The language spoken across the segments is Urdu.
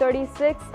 36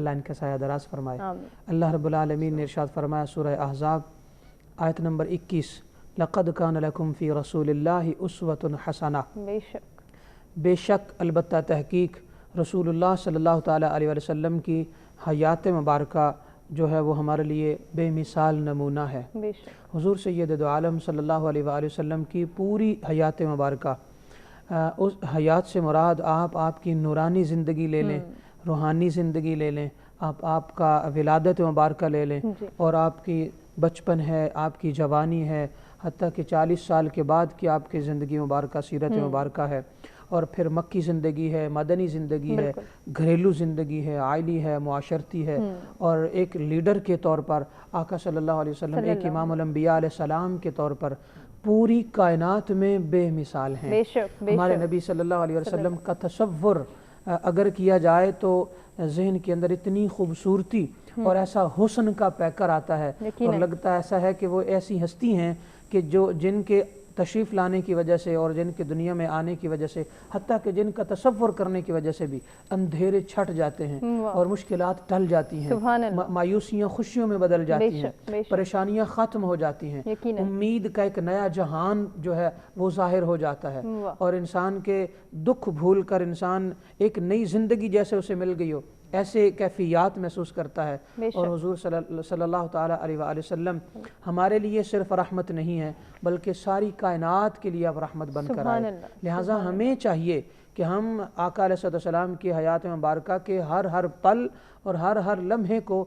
اللہ ان کا سایہ دراز فرمائے۔ آمین۔ اللہ رب العالمین نے ارشاد فرمایا سورہ احزاب آیت نمبر 21، لَقَدْ كَانَ لَكُمْ فِي رَسُولِ اللَّهِ أُسْوَةٌ حَسَنَةٌ، بے شک بے شک البتہ تحقیق رسول اللہ صلی اللہ تعالیٰ علیہ وسلم کی حیات مبارکہ جو ہے وہ ہمارے لیے بے مثال نمونہ ہے۔ بے شک حضور سید دو عالم صلی اللہ علیہ وآلہ وسلم کی پوری حیات مبارکہ، اس حیات سے مراد آپ کی نورانی زندگی لے لیں، روحانی زندگی لے لیں، آپ کا ولادت مبارکہ لے لیں، اور آپ کی بچپن ہے، آپ کی جوانی ہے، حتیٰ کہ 40 سال کے بعد کی آپ کی زندگی مبارکہ، سیرت مبارکہ ہے، اور پھر مکی زندگی ہے، مدنی زندگی ہے، گھریلو زندگی ہے، عائلی ہے، معاشرتی ہے، اور ایک لیڈر کے طور پر آقا صلی اللہ علیہ وسلم ایک امام الانبیاء علیہ السلام کے طور پر پوری کائنات میں بے مثال ہیں۔ بے شک ہمارے نبی صلی اللہ علیہ وسلم کا تصور اگر کیا جائے تو ذہن کے اندر اتنی خوبصورتی اور ایسا حسن کا پیکر آتا ہے، اور لگتا ایسا ہے کہ وہ ایسی ہستی ہیں کہ جن کے تشریف لانے کی وجہ سے اور جن کے دنیا میں آنے کی وجہ سے، حتیٰ کہ جن کا تصور کرنے کی وجہ سے بھی اندھیرے چھٹ جاتے ہیں اور مشکلات ٹل جاتی ہیں، مایوسیاں خوشیوں میں بدل جاتی ہیں، پریشانیاں ختم ہو جاتی ہیں، امید کا ایک نیا جہان جو ہے وہ ظاہر ہو جاتا ہے، اور انسان کے دکھ بھول کر انسان ایک نئی زندگی جیسے اسے مل گئی ہو ایسے کیفیات محسوس کرتا ہے۔ اور حضور صلی اللہ تعالیٰ علیہ وآلہ وسلم ہمارے لیے صرف رحمت نہیں ہے بلکہ ساری کائنات کے لیے اب رحمت بن کر آئے۔ لہٰذا ہمیں چاہیے کہ ہم آقا علیہ السلام کی حیات مبارکہ کے ہر پل اور ہر لمحے کو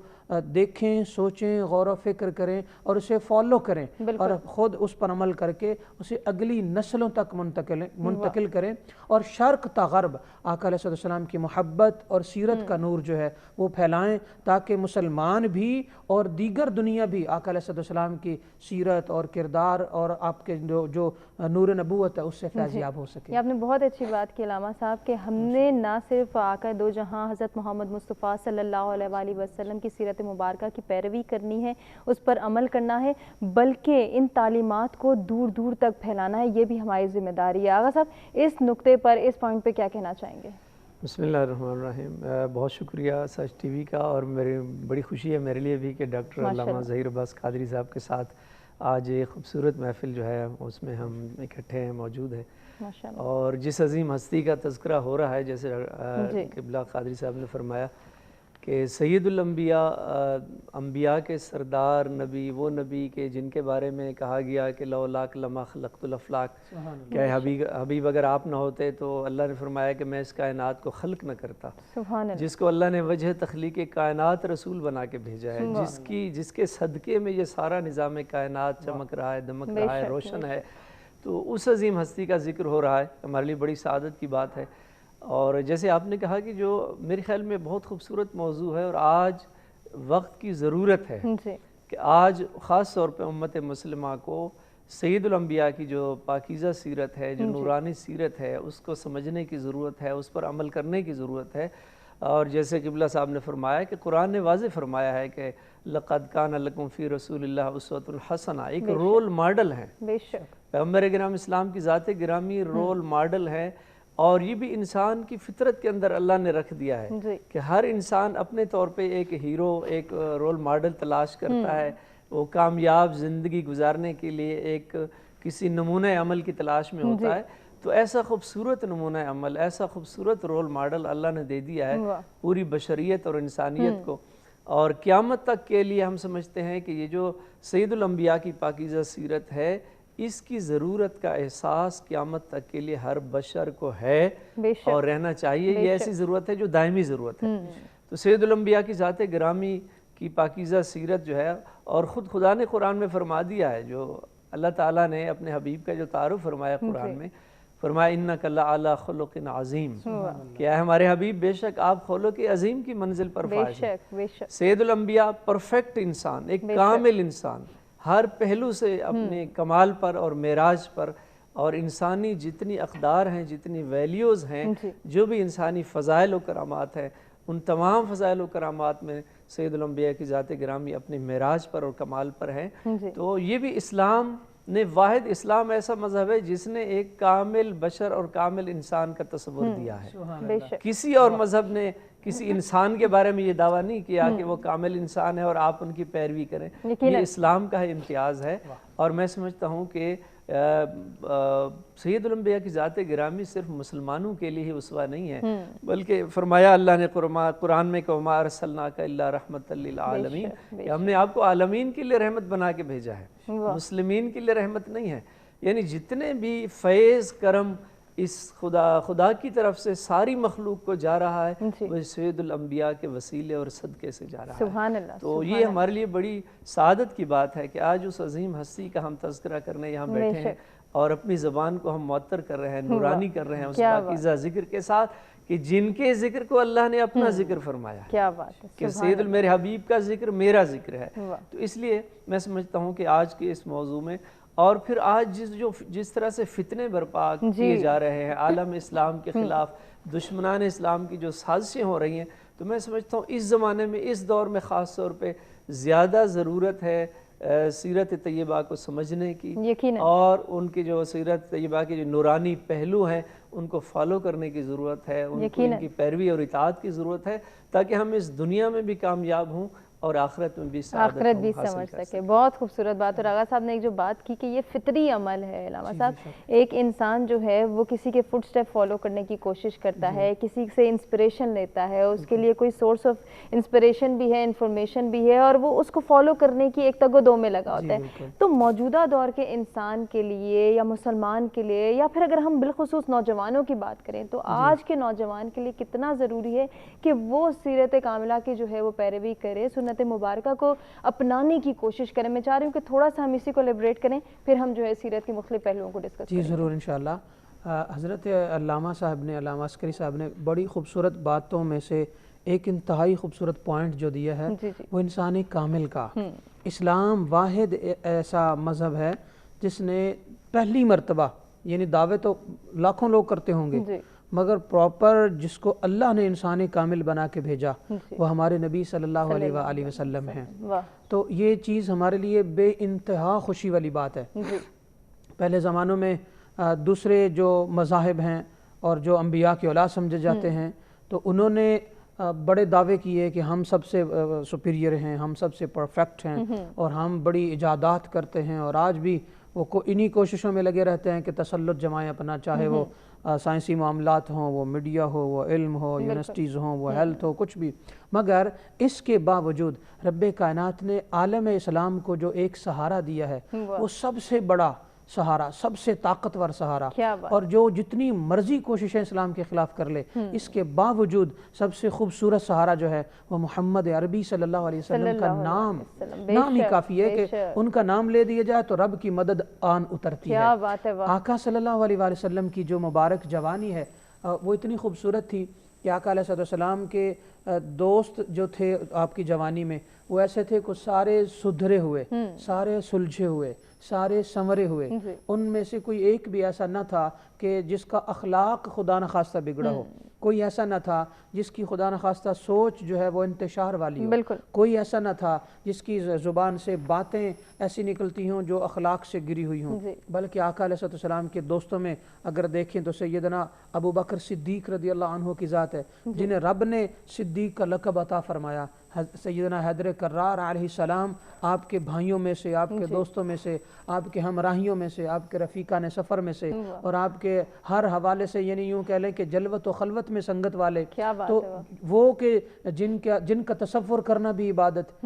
دیکھیں، سوچیں، غور و فکر کریں اور اسے فالو کریں، اور خود اس پر عمل کر کے اسے اگلی نسلوں تک منتقل کریں، اور شرق تا غرب آقا علیہ السلام کی محبت اور سیرت کا نور جو ہے وہ پھیلائیں، تاکہ مسلمان بھی اور دیگر دنیا بھی آقا علیہ السلام کی سیرت اور کردار اور آپ کے جو نور نبوت ہے اس سے فیضیاب ہو سکے۔ یہ آپ نے بہت اچھی بات کی علامہ صاحب کہ ہم نے نہ صرف آقا دو جہاں حضرت محمد مصطفیٰ صلی اللہ علیہ وآلہ وسلم کی سیرت مبارکہ کی پیروی کرنی ہے، اس پر عمل کرنا ہے، بلکہ ان تعلیمات کو دور دور تک پھیلانا ہے، یہ بھی ہماری ذمہ داری ہے۔ آغا صاحب اس نقطے پر، اس پوائنٹ پہ کیا کہنا چاہیں گے؟ بسم اللہ الرحمن الرحیم۔ بہت شکریہ سچ ٹی وی کا، اور میری بڑی خوشی ہے میرے لیے بھی کہ ڈاکٹر علامہ ظہیر عباس قادری صاحب کے ساتھ آج ایک خوبصورت محفل جو ہے اس میں ہم اکٹھے ہیں، موجود ہیں، اور جس عظیم ہستی کا تذکرہ ہو رہا ہے، جیسے قبلہ قادری صاحب نے فرمایا کہ سید الانبیاء، انبیاء کے سردار نبی، وہ نبی کہ جن کے بارے میں کہا گیا کہ لولاک لما خلقت الافلاک، کہ حبیب اگر آپ نہ ہوتے تو اللہ نے فرمایا کہ میں اس کائنات کو خلق نہ کرتا، جس کو اللہ نے وجہ تخلیق کائنات رسول بنا کے بھیجا ہے، جس کے صدقے میں یہ سارا نظام کائنات چمک رہا ہے، دمک رہا ہے، روشن ہے، تو اس عظیم ہستی کا ذکر ہو رہا ہے، ہمارے لیے بڑی سعادت کی بات ہے۔ اور جیسے آپ نے کہا کہ جو میرے خیال میں بہت خوبصورت موضوع ہے، اور آج وقت کی ضرورت ہے کہ آج خاص طور پہ امت مسلمہ کو سید الانبیاء کی جو پاکیزہ سیرت ہے، جو نورانی سیرت ہے، اس کو سمجھنے کی ضرورت ہے، اس پر عمل کرنے کی ضرورت ہے۔ اور جیسے قبلہ صاحب نے فرمایا کہ قرآن نے واضح فرمایا ہے کہ لَقَدْ كَانَ لَكُمْ فِي رَسُولِ اللَّهِ أُسْوَةٌ حَسَنَةٌ، ایک رول ماڈل ہے، پیغمبر کرام اسلام کی ذات گرامی رول ماڈل ہے، اور یہ بھی انسان کی فطرت کے اندر اللہ نے رکھ دیا ہے کہ ہر انسان اپنے طور پہ ایک ہیرو، ایک رول ماڈل تلاش کرتا ہے، وہ کامیاب زندگی گزارنے کے لیے ایک کسی نمونہ عمل کی تلاش میں ہوتا ہے، تو ایسا خوبصورت نمونہ عمل، ایسا خوبصورت رول ماڈل اللہ نے دے دیا ہے پوری بشریت اور انسانیت کو، اور قیامت تک کے لیے ہم سمجھتے ہیں کہ یہ جو سید الانبیاء کی پاکیزہ سیرت ہے، اس کی ضرورت کا احساس قیامت تک کے لیے ہر بشر کو ہے اور رہنا چاہیے۔ یہ ایسی ضرورت ہے جو دائمی ضرورت ہے۔ تو سید الانبیاء کی ذات گرامی کی پاکیزہ سیرت جو ہے، اور خود خدا نے قرآن میں فرما دیا ہے، جو اللہ تعالیٰ نے اپنے حبیب کا جو تعارف فرمایا قرآن میں، فرمایا اِنَّكَ لَعَلَىٰ خُلُقٍ عَظِيمٍ، کیا ہے ہمارے حبیب بے شک آپ خلق عظیم کی منزل پر فائز ہیں۔ سید الانبیاء پرفیکٹ انسان، ایک کامل انسان، ہر پہلو سے اپنے کمال پر اور معراج پر، اور انسانی جتنی اقدار ہیں، جتنی ویلیوز ہیں، جو بھی انسانی فضائل و کرامات ہیں، ان تمام فضائل و کرامات میں سید الانبیاء کی ذات گرامی اپنے معراج پر اور کمال پر ہیں۔ تو یہ بھی اسلام نے، واحد اسلام ایسا مذہب ہے جس نے ایک کامل بشر اور کامل انسان کا تصور دیا ہے۔ کسی اور مذہب نے کسی انسان کے بارے میں یہ دعویٰ نہیں کیا کہ وہ کامل انسان ہے اور آپ ان کی پیروی کریں. یہ اسلام کا امتیاز ہے. اور میں سمجھتا ہوں کہ سید الانبیاء کی ذات گرامی صرف مسلمانوں کے لیے ہی اسوہ نہیں ہے، بلکہ فرمایا اللہ نے قرآن میں کہ وما ارسلناک الا رحمۃ للعالمین، کہ ہم نے آپ کو عالمین کے لیے رحمت بنا کے بھیجا ہے، مسلمین کے لیے رحمت نہیں ہے. یعنی جتنے بھی فیض کرم اس خدا کی طرف سے ساری مخلوق کو جا رہا ہے وہ سید الانبیاء کے وسیلے اور صدقے سے جا رہا ہے. سبحان اللہ. تو یہ ہمارے لیے بڑی سعادت کی بات ہے کہ آج اس عظیم ہستی کا ہم تذکرہ کرنے یہاں بیٹھے ہیں اور اپنی زبان کو ہم معطر کر رہے ہیں، نورانی کر رہے ہیں اس پاکیزہ ذکر کے ساتھ کہ جن کے ذکر کو اللہ نے اپنا ذکر فرمایا ہے. کیا بات ہے کہ سید میرے حبیب کا ذکر میرا ذکر ہے. تو اس لیے میں سمجھتا ہوں کہ آج کے اس موضوع میں اور پھر آج جس طرح سے فتنے برپا کیے جا رہے ہیں عالم اسلام کے خلاف، دشمنان اسلام کی جو سازشیں ہو رہی ہیں، تو میں سمجھتا ہوں اس زمانے میں اس دور میں خاص طور پہ زیادہ ضرورت ہے سیرت طیبہ کو سمجھنے کی، اور ان کی جو سیرت طیبہ کے جو نورانی پہلو ہیں ان کو فالو کرنے کی ضرورت ہے، ان کی پیروی اور اطاعت کی ضرورت ہے تاکہ ہم اس دنیا میں بھی کامیاب ہوں اور آخرت میں بھی آخرت بھی سمجھ سکے. بہت خوبصورت بات. اور آغا صاحب نے ایک جو بات کی کہ یہ فطری عمل ہے علامہ صاحب، ایک انسان جو ہے وہ کسی کے فٹ سٹیپ فالو کرنے کی کوشش کرتا ہے، کسی سے انسپریشن لیتا ہے، اس کے لیے کوئی سورس آف انسپریشن بھی ہے، انفارمیشن بھی ہے، اور وہ اس کو فالو کرنے کی ایک تگ و دو میں لگا ہوتا ہے. تو موجودہ دور کے انسان کے لیے یا مسلمان کے لیے یا پھر اگر ہم بالخصوص نوجوانوں کی بات کریں تو آج کے نوجوان کے لیے کتنا ضروری ہے کہ وہ سیرت کاملہ کی جو ہے وہ پیروی کرے، سنت مبارکہ کو اپنانے کی کوشش کریں. میں چاہ رہی ہوں کہ تھوڑا سا ہم اسی کو لیبریٹ کریں، پھر ہم جو ہے سیرت کے مختلف پہلوؤں کو ڈسکس کریں. جی ضرور انشاءاللہ. حضرت علامہ صاحب نے، علامہ عسکری صاحب نے بڑی خوبصورت باتوں میں سے ایک انتہائی خوبصورت پوائنٹ جو دیا ہے وہ انسان کامل کا. اسلام واحد ایسا مذہب ہے جس نے پہلی مرتبہ، یعنی دعوے تو لاکھوں لوگ کرتے ہوں گے مگر پراپر جس کو اللہ نے انسان کامل بنا کے بھیجا وہ ہمارے نبی صلی اللہ علیہ وآلہ وسلم ہیں. تو یہ چیز ہمارے لیے بے انتہا خوشی والی بات ہے. پہلے زمانوں میں دوسرے جو مذاہب ہیں اور جو انبیاء کی اولاد سمجھے جاتے ہیں تو انہوں نے بڑے دعوے کیے کہ ہم سب سے سپیریئر ہیں، ہم سب سے پرفیکٹ ہیں اور ہم بڑی ایجادات کرتے ہیں، اور آج بھی وہ انہی کوششوں میں لگے رہتے ہیں کہ تسلط جمائیں اپنا، چاہے وہ سائنسی معاملات ہوں، وہ میڈیا ہو، وہ علم ہو، یونیورسٹیز ہوں، وہ ہیلتھ ہو، کچھ بھی. مگر اس کے باوجود رب کائنات نے عالم اسلام کو جو ایک سہارا دیا ہے وہ سب سے بڑا سہارا، سب سے طاقتور سہارا، اور جو جتنی مرضی کوششیں اسلام کے خلاف کر لے اس کے باوجود سب سے خوبصورت سہارا جو ہے وہ محمد عربی صلی اللہ علیہ وسلم کا نام ہی کافی ہے کہ ان کا نام لے دیا جائے تو رب کی مدد آن اترتی ہے. آقا صلی اللہ علیہ وسلم کی جو مبارک جوانی ہے وہ اتنی خوبصورت تھی کہ آقا علیہ السلام کے دوست جو تھے آپ کی جوانی میں وہ ایسے تھے کہ سارے سدھرے ہوئے، سارے سلجھے ہوئے، سارے سنورے ہوئے. ان میں سے کوئی ایک بھی ایسا نہ تھا کہ جس کا اخلاق خدا نخواستہ بگڑا ہو، کوئی ایسا نہ تھا جس کی خدا نخواستہ سوچ جو ہے وہ انتشار والی ہو، کوئی ایسا نہ تھا جس کی زبان سے باتیں ایسی نکلتی ہوں جو اخلاق سے گری ہوئی ہوں. بلکہ آقا علیہ السلام کے دوستوں میں اگر دیکھیں تو سیدنا ابو بکر صدیق رضی اللہ عنہ کی ذات ہے جنہیں رب نے صدیق کا لقب عطا فرمایا. سیدنا حیدر کرار علیہ السلام آپ کے بھائیوں میں سے، آپ کے دوستوں میں سے، آپ کے ہمراہیوں میں سے، آپ کے رفیقان سفر میں سے، اور آپ کے ہر حوالے سے، یعنی یوں کہہ لیں کہ جلوت و خلوت میں سنگت والے. تو وہ کہ جن کا تصور کرنا بھی عبادت،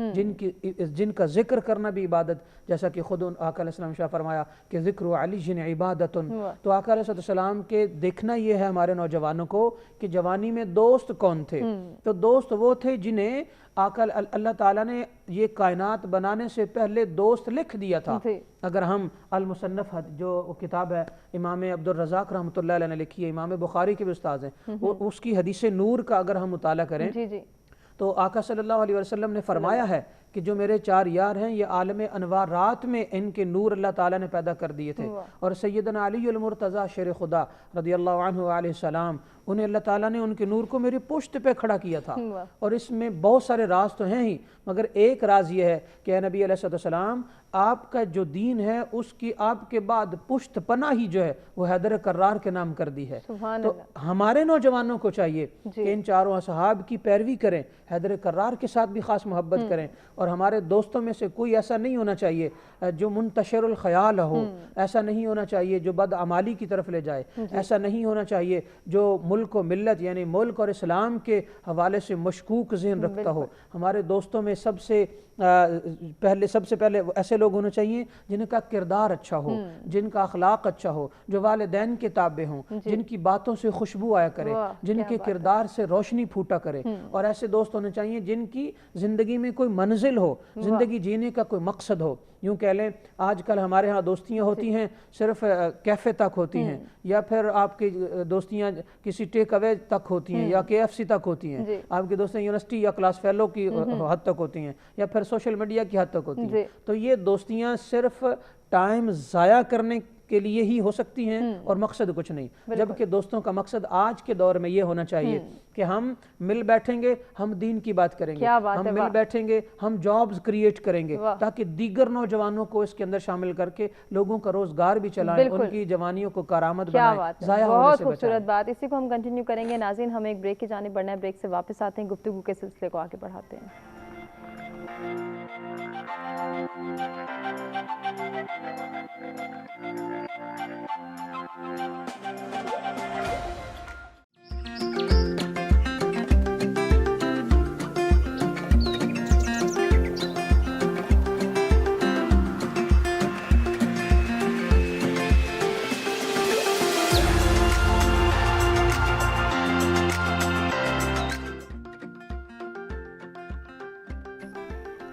جن کا ذکر کرنا بھی عبادت، جیسا کہ خود آقا علیہ السلام شاہ فرمایا کہ ذکر علی جن عبادت. تو آقا علیہ السلام کے دیکھنا یہ ہے ہمارے نوجوانوں کو کہ جوانی میں دوست کون تھے. تو دوست وہ تھے جنہیں آقا اللہ تعالیٰ نے یہ کائنات بنانے سے پہلے دوست لکھ دیا تھا. اگر ہم المصنف جو کتاب ہے امام عبدالرزاق رحمۃ اللہ علیہ نے لکھی ہے، امام بخاری کے بھی استاذ ہیں، اس کی حدیث نور کا اگر ہم مطالعہ کریں تو آقا صلی اللہ علیہ وسلم نے فرمایا ہے کہ جو میرے چار یار ہیں یہ عالم انوارات میں ان کے نور اللہ تعالیٰ نے پیدا کر دیے تھے. اور سیدنا علی المرتضیٰ شیر خدا رضی اللہ عنہ علیہ السلام، انہیں اللہ تعالیٰ نے ان کے نور کو میری پشت پہ کھڑا کیا تھا. اور اس میں بہت سارے راز تو ہیں ہی، مگر ایک راز یہ ہے کہ اے نبی علیہ السلام آپ کا جو دین ہے اس کی آپ کے بعد پشت پناہ ہی جو ہے وہ حیدر کرار کے نام کر دی ہے۔ تو ہمارے نوجوانوں کو چاہیے کہ ان چاروں اصحاب کی پیروی کریں، حیدر کرار کے ساتھ بھی خاص محبت کریں، اور ہمارے دوستوں میں سے کوئی ایسا نہیں ہونا چاہیے جو منتشر الخیال ہو، ایسا نہیں ہونا چاہیے جو بدعمالی کی طرف لے جائے، ایسا نہیں ہونا چاہیے جو ملک و ملت یعنی ملک اور اسلام کے حوالے سے مشکوک ذہن رکھتا ہو۔ ہمارے دوستوں میں سب سے پہلے ایسے لوگ ہونے چاہیے جن کا کردار اچھا ہو، جن کا اخلاق اچھا ہو، جو والدین کے تابع ہوں، جن کی باتوں سے خوشبو آیا کرے، جن کے کردار سے روشنی پھوٹا کرے، اور ایسے دوست ہونے چاہیے جن کی زندگی میں کوئی منزل ہو، زندگی جینے کا کوئی مقصد ہو۔ یوں کہہ لیں آج کل ہمارے ہاں دوستیاں ہوتی ہیں صرف کیفے تک ہوتی ہیں، یا پھر آپ کی دوستیاں کسی ٹیک اوے تک ہوتی ہیں، یا KFC تک ہوتی ہیں، آپ کی دوستیاں یونیورسٹی یا کلاس فیلو کی حد تک ہوتی ہیں، یا پھر سوشل میڈیا کی حد تک ہوتی ہیں۔ تو یہ دوستیاں صرف ٹائم ضائع کرنے کے لیے ہی ہو سکتی ہیں اور مقصد کچھ نہیں، جبکہ دوستوں کا مقصد آج کے دور میں یہ ہونا چاہیے کہ ہم مل بیٹھیں گے، ہم دین کی بات کریں گے، ہم مل بیٹھیں گے، ہم جابز کریٹ کریں گے تاکہ دیگر نوجوانوں کو اس کے اندر شامل کر کے لوگوں کا روزگار بھی چلائیں، ان کی جوانیوں کو کارآمد بنائیں، ضائع ہونے بہت سے بچائیں۔ خوبصورت بات، اسی کو ہم کنٹینیو کریں گے۔ ناظرین ہمیں ایک بریک کی جانب بڑھنا ہے، بریک سے واپس آتے ہیں، گفتگو کے سلسلے کو آگے بڑھاتے ہیں۔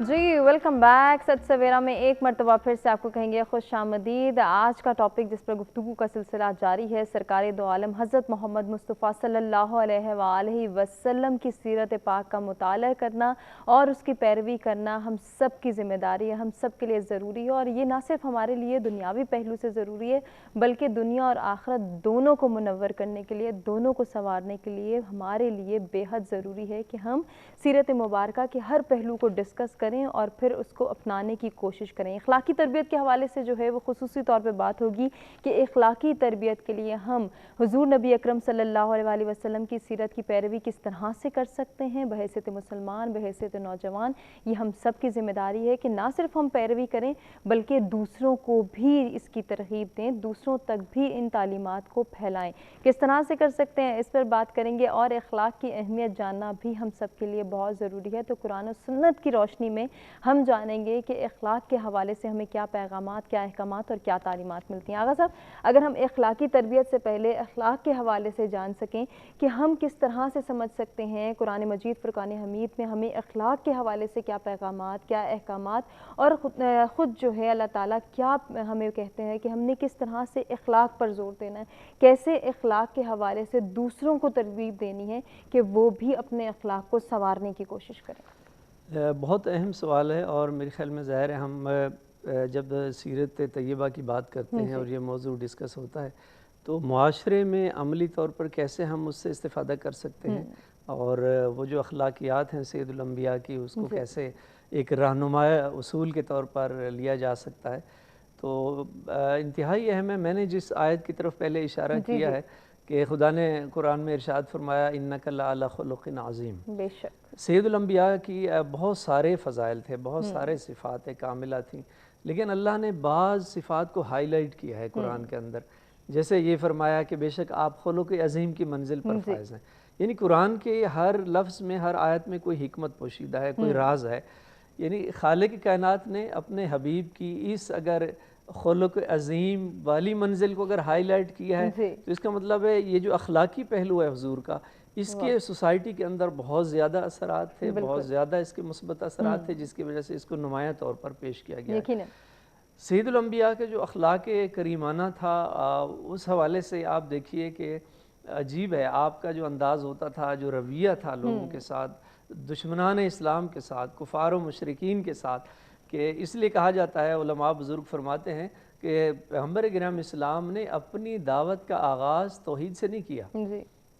جی ویلکم بیک۔ سچ سویرا میں ایک مرتبہ پھر سے آپ کو کہیں گے خوش آمدید۔ آج کا ٹاپک جس پر گفتگو کا سلسلہ جاری ہے، سرکار دو عالم حضرت محمد مصطفیٰ صلی اللہ علیہ وآلہ وسلم کی سیرت پاک کا مطالعہ کرنا اور اس کی پیروی کرنا ہم سب کی ذمہ داری ہے، ہم سب کے لیے ضروری ہے، اور یہ نہ صرف ہمارے لیے دنیاوی پہلو سے ضروری ہے بلکہ دنیا اور آخرت دونوں کو منور کرنے کے لیے، دونوں کو سنوارنے کے لیے ہمارے لیے بے حد ضروری ہے کہ ہم سیرت مبارکہ کے ہر پہلو کو ڈسکس کریں اور پھر اس کو اپنانے کی کوشش کریں۔ اخلاقی تربیت کے حوالے سے جو ہے وہ خصوصی طور پہ بات ہوگی کہ اخلاقی تربیت کے لیے ہم حضور نبی اکرم صلی اللہ علیہ وسلم کی سیرت کی پیروی کس طرح سے کر سکتے ہیں بحیثیت مسلمان، بحیثیت نوجوان۔ یہ ہم سب کی ذمہ داری ہے کہ نہ صرف ہم پیروی کریں بلکہ دوسروں کو بھی اس کی ترغیب دیں، دوسروں تک بھی ان تعلیمات کو پھیلائیں۔ کس طرح سے کر سکتے ہیں اس پر بات کریں گے، اور اخلاق کی اہمیت جاننا بھی ہم سب کے لیے بہت ضروری ہے۔ تو قرآن و سنت کی روشنی میں ہم جانیں گے کہ اخلاق کے حوالے سے ہمیں کیا پیغامات، کیا احکامات اور کیا تعلیمات ملتی ہیں۔ آغا صاحب، اگر ہم اخلاقی تربیت سے پہلے اخلاق کے حوالے سے جان سکیں کہ ہم کس طرح سے سمجھ سکتے ہیں قرآن مجید فرقان حمید میں ہمیں اخلاق کے حوالے سے کیا پیغامات، کیا احکامات، اور خود جو ہے اللہ تعالیٰ کیا ہمیں کہتے ہیں کہ ہم نے کس طرح سے اخلاق پر زور دینا ہے، کیسے اخلاق کے حوالے سے دوسروں کو ترغیب دینی ہے کہ وہ بھی اپنے اخلاق کو سنوارنے کی کوشش کریں؟ بہت اہم سوال ہے، اور میرے خیال میں ظاہر ہے ہم جب سیرت طیبہ کی بات کرتے ہیں اور یہ موضوع ڈسکس ہوتا ہے تو معاشرے میں عملی طور پر کیسے ہم اس سے استفادہ کر سکتے ہیں، اور وہ جو اخلاقیات ہیں سید الانبیاء کی اس کو کیسے ایک رہنما اصول کے طور پر لیا جا سکتا ہے، تو انتہائی اہم ہے۔ میں نے جس آیت کی طرف پہلے اشارہ کیا ہے کہ خدا نے قرآن میں ارشاد فرمایا اِنَّكَ لَعَلَىٰ خُلُقٍ عَظِيمٍ، بے شک سید الانبیاء کی بہت سارے فضائل تھے، بہت سارے صفات کاملہ تھیں، لیکن اللہ نے بعض صفات کو ہائی لائٹ کیا ہے قرآن کے اندر، جیسے یہ فرمایا کہ بے شک آپ خلق عظیم کی منزل پر فائز ہیں۔ یعنی قرآن کے ہر لفظ میں، ہر آیت میں کوئی حکمت پوشیدہ ہے، کوئی راز ہے۔ یعنی خالق کائنات نے اپنے حبیب کی اس اگر خلق عظیم والی منزل کو اگر ہائی لائٹ کیا ہے تو اس کا مطلب ہے یہ جو اخلاقی پہلو ہے حضور کا، اس کے سوسائٹی کے اندر بہت زیادہ اثرات تھے، بہت زیادہ اس کے مثبت اثرات تھے، جس کی وجہ سے اس کو نمایاں طور پر پیش کیا گیا ہے۔ سید الانبیاء کے جو اخلاق کریمانہ تھا اس حوالے سے آپ دیکھیے کہ عجیب ہے، آپ کا جو انداز ہوتا تھا، جو رویہ تھا لوگوں کے ساتھ، دشمنان اسلام کے ساتھ، کفار و مشرکین کے ساتھ، کہ اس لیے کہا جاتا ہے، علماء بزرگ فرماتے ہیں کہ پیغمبر گرامی اسلام نے اپنی دعوت کا آغاز توحید سے نہیں کیا،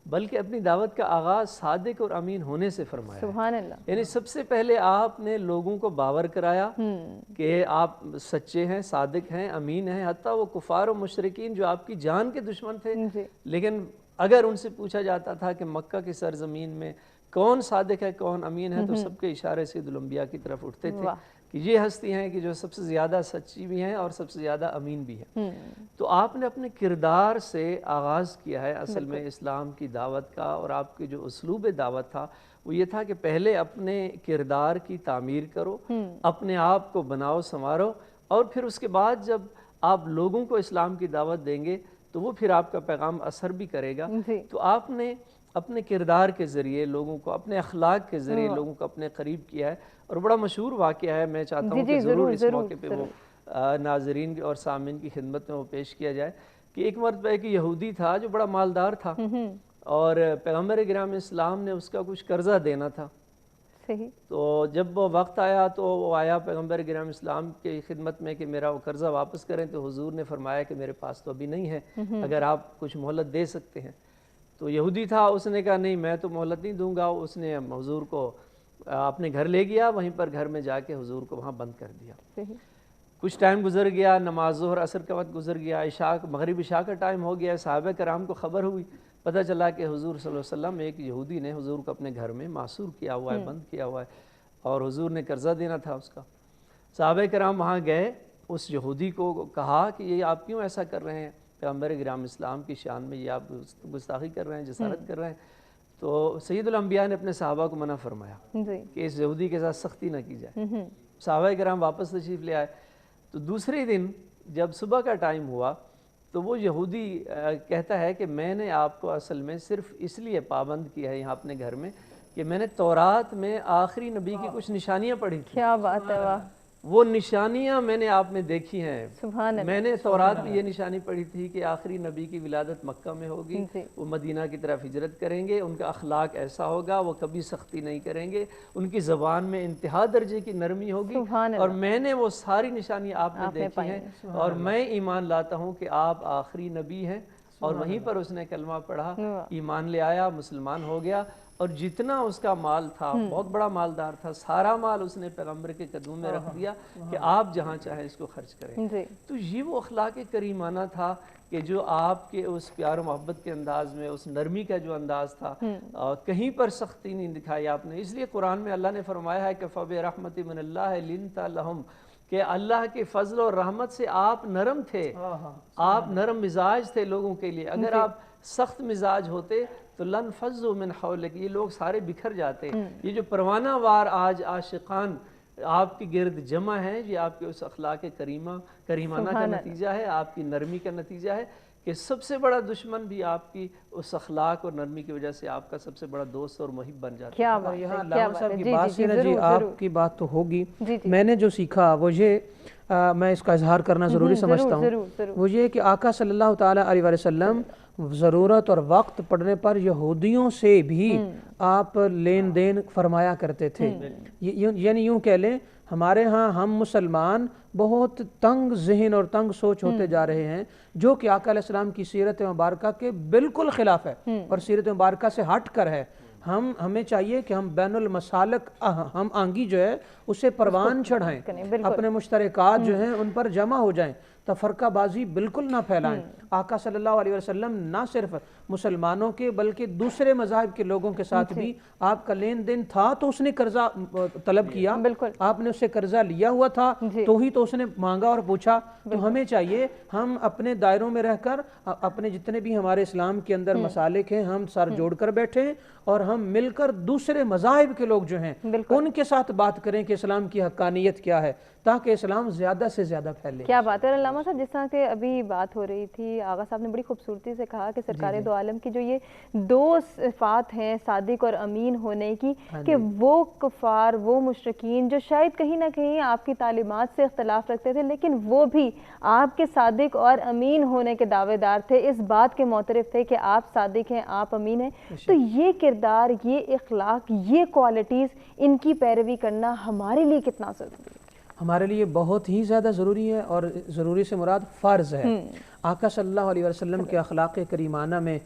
بلکہ اپنی دعوت کا آغاز صادق اور امین ہونے سے فرمایا ہے۔ سبحان اللہ۔ یعنی سب سے پہلے آپ نے لوگوں کو باور کرایا کہ آپ سچے ہیں، صادق ہیں، امین ہیں، حتیٰ وہ کفار و مشرکین جو آپ کی جان کے دشمن تھے، لیکن اگر ان سے پوچھا جاتا تھا کہ مکہ کی سرزمین میں کون صادق ہے کون امین ہے، تو سب کے اشارے سید الانبیاء کی طرف اٹھتے تھے کہ یہ ہستی ہیں کہ جو سب سے زیادہ سچی بھی ہیں اور سب سے زیادہ امین بھی ہیں۔ تو آپ نے اپنے کردار سے آغاز کیا ہے اصل میں اسلام کی دعوت کا، اور آپ کے جو اسلوب دعوت تھا وہ یہ تھا کہ پہلے اپنے کردار کی تعمیر کرو، اپنے آپ کو بناؤ سنوارو، اور پھر اس کے بعد جب آپ لوگوں کو اسلام کی دعوت دیں گے تو وہ پھر آپ کا پیغام اثر بھی کرے گا۔ تو آپ نے اپنے کردار کے ذریعے لوگوں کو، اپنے اخلاق کے ذریعے لوگوں کو اپنے قریب کیا ہے، اور بڑا مشہور واقعہ ہے، میں چاہتا ہوں کہ ضرور اس موقع پہ وہ ناظرین اور سامعین کی خدمت میں وہ پیش کیا جائے کہ ایک مرتبہ ایک یہودی تھا جو بڑا مالدار تھا، اور پیغمبر گرام اسلام نے اس کا کچھ قرضہ دینا تھا۔ صحیح۔ تو جب وہ وقت آیا تو وہ آیا پیغمبر گرام اسلام کی خدمت میں کہ میرا وہ قرضہ واپس کریں، تو حضور نے فرمایا کہ میرے پاس تو ابھی نہیں ہے، اگر آپ کچھ مہلت دے سکتے ہیں۔ تو یہودی تھا، اس نے کہا نہیں میں تو مہلت نہیں دوں گا۔ اس نے حضور کو اپنے گھر لے گیا، وہیں پر گھر میں جا کے حضور کو وہاں بند کر دیا۔ کچھ ٹائم گزر گیا، نماز ظہر عصر کا وقت گزر گیا، مغرب عشاء کا ٹائم ہو گیا، صحابہ کرام کو خبر ہوئی، پتہ چلا کہ حضور صلی اللہ علیہ وسلم ایک یہودی نے حضور کو اپنے گھر میں معصور کیا ہوا ہے، بند کیا ہوا ہے، اور حضور نے قرضہ دینا تھا اس کا۔ صحابہ کرام وہاں گئے، اس یہودی کو کہا کہ یہ آپ کیوں ایسا کر رہے ہیں، پیغمبر گرام اسلام کی شان میں یہ آپ گستاخی کر رہے ہیں، جسارت کر رہے ہیں۔ تو سید الانبیاء نے اپنے صحابہ کو منع فرمایا کہ اس یہودی کے ساتھ سختی نہ کی جائے۔ صحابہ کرام واپس تشریف لے آئے۔ تو دوسرے دن جب صبح کا ٹائم ہوا تو وہ یہودی کہتا ہے کہ میں نے آپ کو اصل میں صرف اس لیے پابند کیا ہے یہاں اپنے گھر میں کہ میں نے تورات میں آخری نبی کی کچھ نشانیاں پڑھی تھیں۔ کیا بات ہے، واہ! وہ نشانیاں میں نے آپ میں دیکھی ہیں۔ سبحان اللہ۔ میں نے تورات میں یہ نشانی پڑھی تھی کہ آخری نبی کی ولادت مکہ میں ہوگی، وہ مدینہ کی طرف ہجرت کریں گے، ان کا اخلاق ایسا ہوگا، وہ کبھی سختی نہیں کریں گے، ان کی زبان میں انتہا درجے کی نرمی ہوگی، اور میں نے وہ ساری نشانیاں آپ میں دیکھی ہیں، اور میں ایمان لاتا ہوں کہ آپ آخری نبی ہیں۔ اور وہیں پر اس نے کلمہ پڑھا، ایمان لے آیا، مسلمان ہو گیا، اور جتنا اس کا مال تھا، بہت بڑا مالدار تھا، سارا مال اس نے پیغمبر کے قدموں میں رکھ دیا کہ آپ جہاں چاہیں اس کو خرچ کریں۔ تو یہ وہ اخلاق کریمانہ تھا کہ جو آپ کے اس پیار و محبت کے انداز میں، اس نرمی کا جو انداز تھا، کہیں پر سختی نہیں دکھائی آپ نے۔ اس لیے قرآن میں اللہ نے فرمایا ہے کہ فَبِرَحْمَتِ مِنَ اللَّهِ لِنْتَ لَهُمْ، کہ اللہ کے فضل اور رحمت سے آپ نرم تھے، آپ نرم مزاج تھے لوگوں کے لیے۔ اگر آپ سخت مزاج ہوتے تو لن فضوا من حولک، یہ لوگ سارے بکھر جاتے۔ یہ جو پروانہ وار آج عاشقان آپ کی گرد جمع ہیں، یہ آپ کے اس اخلاق کریمانہ کا نتیجہ ہے، آپ کی نرمی کا نتیجہ ہے کہ سب سے بڑا دشمن بھی آپ کی اس اخلاق اور نرمی کی وجہ سے آپ کا سب سے بڑا دوست اور محب بن جاتا ہے۔ کیا بات ہے، یہاں علامہ صاحب کی بات سے نا جی، آپ کی بات تو ہوگی، جی میں نے جو سیکھا وہ یہ میں اس کا اظہار کرنا ضروری سمجھتا ہوں، وہ یہ کہ آقا صلی اللہ تعالیٰ علیہ وسلم ضرورت اور وقت پڑنے پر یہودیوں سے بھی آپ لین دین فرمایا کرتے تھے۔ یعنی یوں کہہ لیں ہمارے ہاں ہم مسلمان بہت تنگ ذہن اور تنگ سوچ ہوتے جا رہے ہیں، جو کہ آقا علیہ السلام کی سیرت مبارکہ کے بالکل خلاف ہے اور سیرت مبارکہ سے ہٹ کر ہے۔ ہمیں چاہیے کہ ہم بین المسالک ہم آنگی جو ہے اسے پروان چڑھائیں، اپنے مشترکات جو ہیں ان پر جمع ہو جائیں، تفرقہ بازی بالکل نہ پھیلائیں۔ آقا صلی اللہ علیہ وسلم نہ صرف مسلمانوں کے بلکہ دوسرے مذاہب کے لوگوں کے ساتھ بھی آپ کا لین دین تھا تو اس نے قرضہ طلب کیا، آپ نے اس سے قرضہ لیا ہوا تھا تو ہی تو اس نے مانگا اور پوچھا۔ تو ہمیں چاہیے ہم اپنے دائروں میں رہ کر اپنے جتنے بھی ہمارے اسلام کے اندر مسالک ہیں ہم سر جوڑ کر بیٹھیں اور ہم مل کر دوسرے مذاہب کے لوگ جو ہیں ان کے ساتھ بات کریں کہ اسلام کی حقانیت کیا ہے، تاکہ اسلام زیادہ سے زیادہ پھیلے۔ کیا بات ہے علامہ صاحب، جس طرح کہ ابھی بات ہو رہی تھی، آغا صاحب نے بڑی خوبصورتی سے کہا کہ سرکار دو عالم کی جو یہ دو صفات ہیں صادق اور امین ہونے کی، کہ وہ کفار، وہ مشرکین جو شاید کہیں نہ کہیں آپ کی تعلیمات سے اختلاف رکھتے تھے، لیکن وہ بھی آپ کے صادق اور امین ہونے کے دعوے دار تھے، اس بات کے معترف تھے کہ آپ صادق ہیں، آپ امین ہیں۔ تو یہ کردار، یہ اخلاق، یہ کوالٹیز، ان کی پیروی کرنا ہمارے لیے کتنا ضروری ہے؟ ہمارے لیے بہت ہی زیادہ ضروری ہے، اور ضروری سے مراد فرض ہے۔ آقا صلی اللہ علیہ وسلم کے اخلاق کریمانہ میں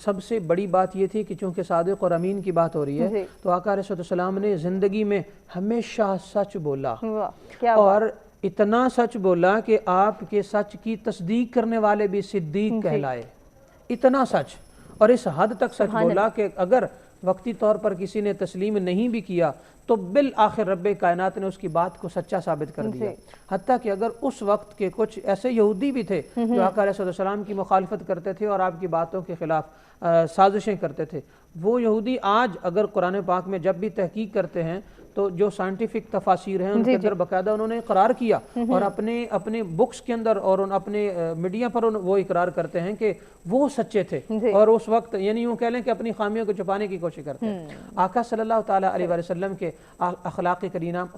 سب سے بڑی بات یہ تھی کہ چونکہ صادق اور امین کی بات ہو رہی ہے تو آقا علیہ السلام نے زندگی میں ہمیشہ سچ بولا، اور اتنا سچ بولا کہ آپ کے سچ کی تصدیق کرنے والے بھی صدیق کہلائے، اتنا سچ، اور اس حد تک سچ بولا کہ اگر وقتی طور پر کسی نے تسلیم نہیں بھی کیا تو بالآخر رب کائنات نے اس کی بات کو سچا ثابت کر دیا، حتیٰ کہ اگر اس وقت کے کچھ ایسے یہودی بھی تھے جو آقا علیہ السلام کی مخالفت کرتے تھے اور آپ کی باتوں کے خلاف سازشیں کرتے تھے، وہ یہودی آج اگر قرآن پاک میں جب بھی تحقیق کرتے ہیں تو جو سائنٹیفک تفاسیر ہیں ان کے اندر باقاعدہ انہوں نے اقرار کیا، اور اپنے بکس کے اندر اور اپنے میڈیا پر وہ اقرار کرتے ہیں کہ وہ سچے تھے، اور اس وقت یعنی یوں کہہ لیں کہ اپنی خامیوں کو چھپانے کی کوشش کرتے ہیں۔ آقا صلی اللہ تعالیٰ علیہ وسلم کے اخلاق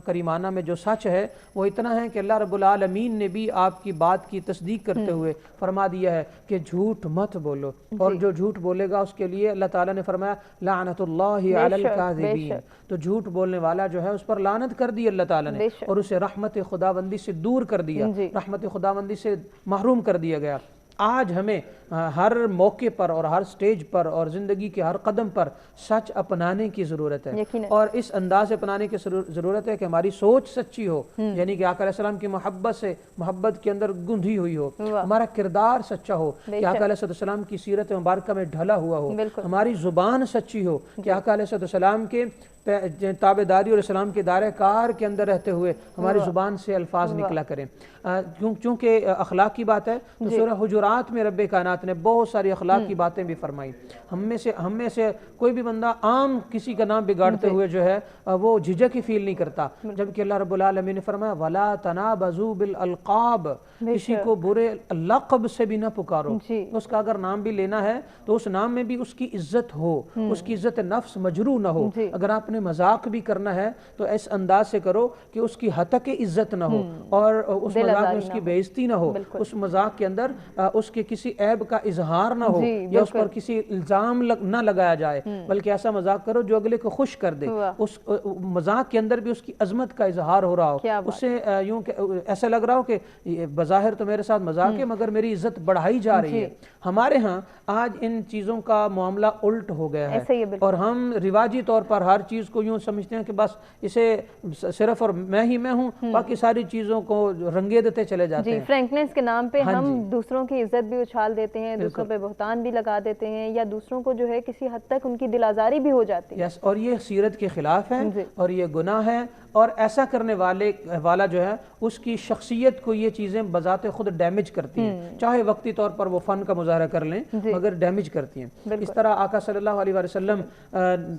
کریمانہ میں جو سچ ہے وہ اتنا ہے کہ اللہ رب العالمین نے بھی آپ کی بات کی تصدیق کرتے ہوئے فرما دیا ہے کہ جھوٹ مت بولو، اور جو جھوٹ بولے گا اس کے لیے اللہ تعالیٰ نے فرمایا لعنت اللہ علی الکاذبین، تو جھوٹ بولنے والا جو ہے اس پر لعنت کر دی اللہ تعالیٰ نے، اور اسے رحمت خداوندی سے دور کر دیا، رحمت خداوندی سے محروم کر دیا گیا۔ آج ہمیں ہر موقع پر اور ہر سٹیج پر اور زندگی کے ہر قدم پر سچ اپنانے کی ضرورت ہے، اور اس انداز اپنانے کی ضرورت ہے کہ ہماری سوچ سچی ہو، یعنی کہ آقا علیہ السلام کی محبت کے اندر گندھی ہوئی ہو، ہمارا کردار سچا ہو کہ آقا علیہ السلام کی سیرت مبارکہ میں ڈھلا ہوا ہو، ہماری زبان سچی ہو کہ آقا علیہ السلام کے تابعداری اور اسلام کے دائرہ کار کے اندر رہتے ہوئے ہماری زبان سے الفاظ نکلا کریں۔ چونکہ اخلاق کی بات ہے تو سورہ حجرات میں رب کائنات نے بہت ساری اخلاق کی باتیں بھی فرمائی۔ ہم میں سے کوئی بھی بندہ عام کسی کا نام بگاڑتے ہوئے جو ہے وہ جھجک ہی فیل نہیں کرتا، جبکہ اللہ رب العالمین نے فرمایا وَلَا تَنَابَزُوا بِالْأَلْقَابِ، کسی کو برے لقب سے بھی نہ پکارو، اس کا اگر نام بھی لینا ہے تو اس نام میں بھی اس کی عزت ہو، اس کی عزت نفس مجروح نہ ہو۔ اگر آپ نے مذاق بھی کرنا ہے تو اس انداز سے کرو کہ اس کی حتک عزت نہ ہو، اور اس مذاق میں اس کی بے عزتی نہ ہو، اس مذاق کے اندر اس کے کسی عیب کا اظہار نہ ہو، یا اس پر کسی الزام نہ لگایا جائے، بلکہ ایسا مذاق کرو جو اگلے کو خوش کر دے، اس مذاق کے اندر بھی اس کی عظمت کا اظہار ہو رہا ہو، اس سے یوں ایسا لگ رہا ہو کہ بظاہر تو میرے ساتھ مذاق ہے مگر میری عزت بڑھائی جا رہی ہے۔ ہمارے ہاں آج ان چیزوں کا معاملہ الٹ ہو گیا ہے، اور ہم رواجی طور پر ہر چیز کو یوں سمجھتے ہیں کہ بس اسے صرف اور میں ہی میں ہوں، باقی ساری چیزوں کو رنگے دیتے چلے جاتے ہیں۔ فرینکنس کے نام پہ ہم دوسروں کی عزت بھی اچھال دیتے ہیں، دوسروں پہ بہتان بھی لگا دیتے ہیں، یا دوسروں کو جو ہے کسی حد تک ان کی دل آزاری بھی ہو جاتی ہے، اور یہ سیرت کے خلاف ہے اور یہ گناہ ہے، اور ایسا کرنے والا جو ہے اس کی شخصیت کو یہ چیزیں بذات خود ڈیمیج کرتی ہیں، چاہے وقتی طور پر وہ فن کا مظاہرہ کر لیں مگر ڈیمیج کرتی ہیں۔ اس طرح آقا صلی اللہ علیہ وسلم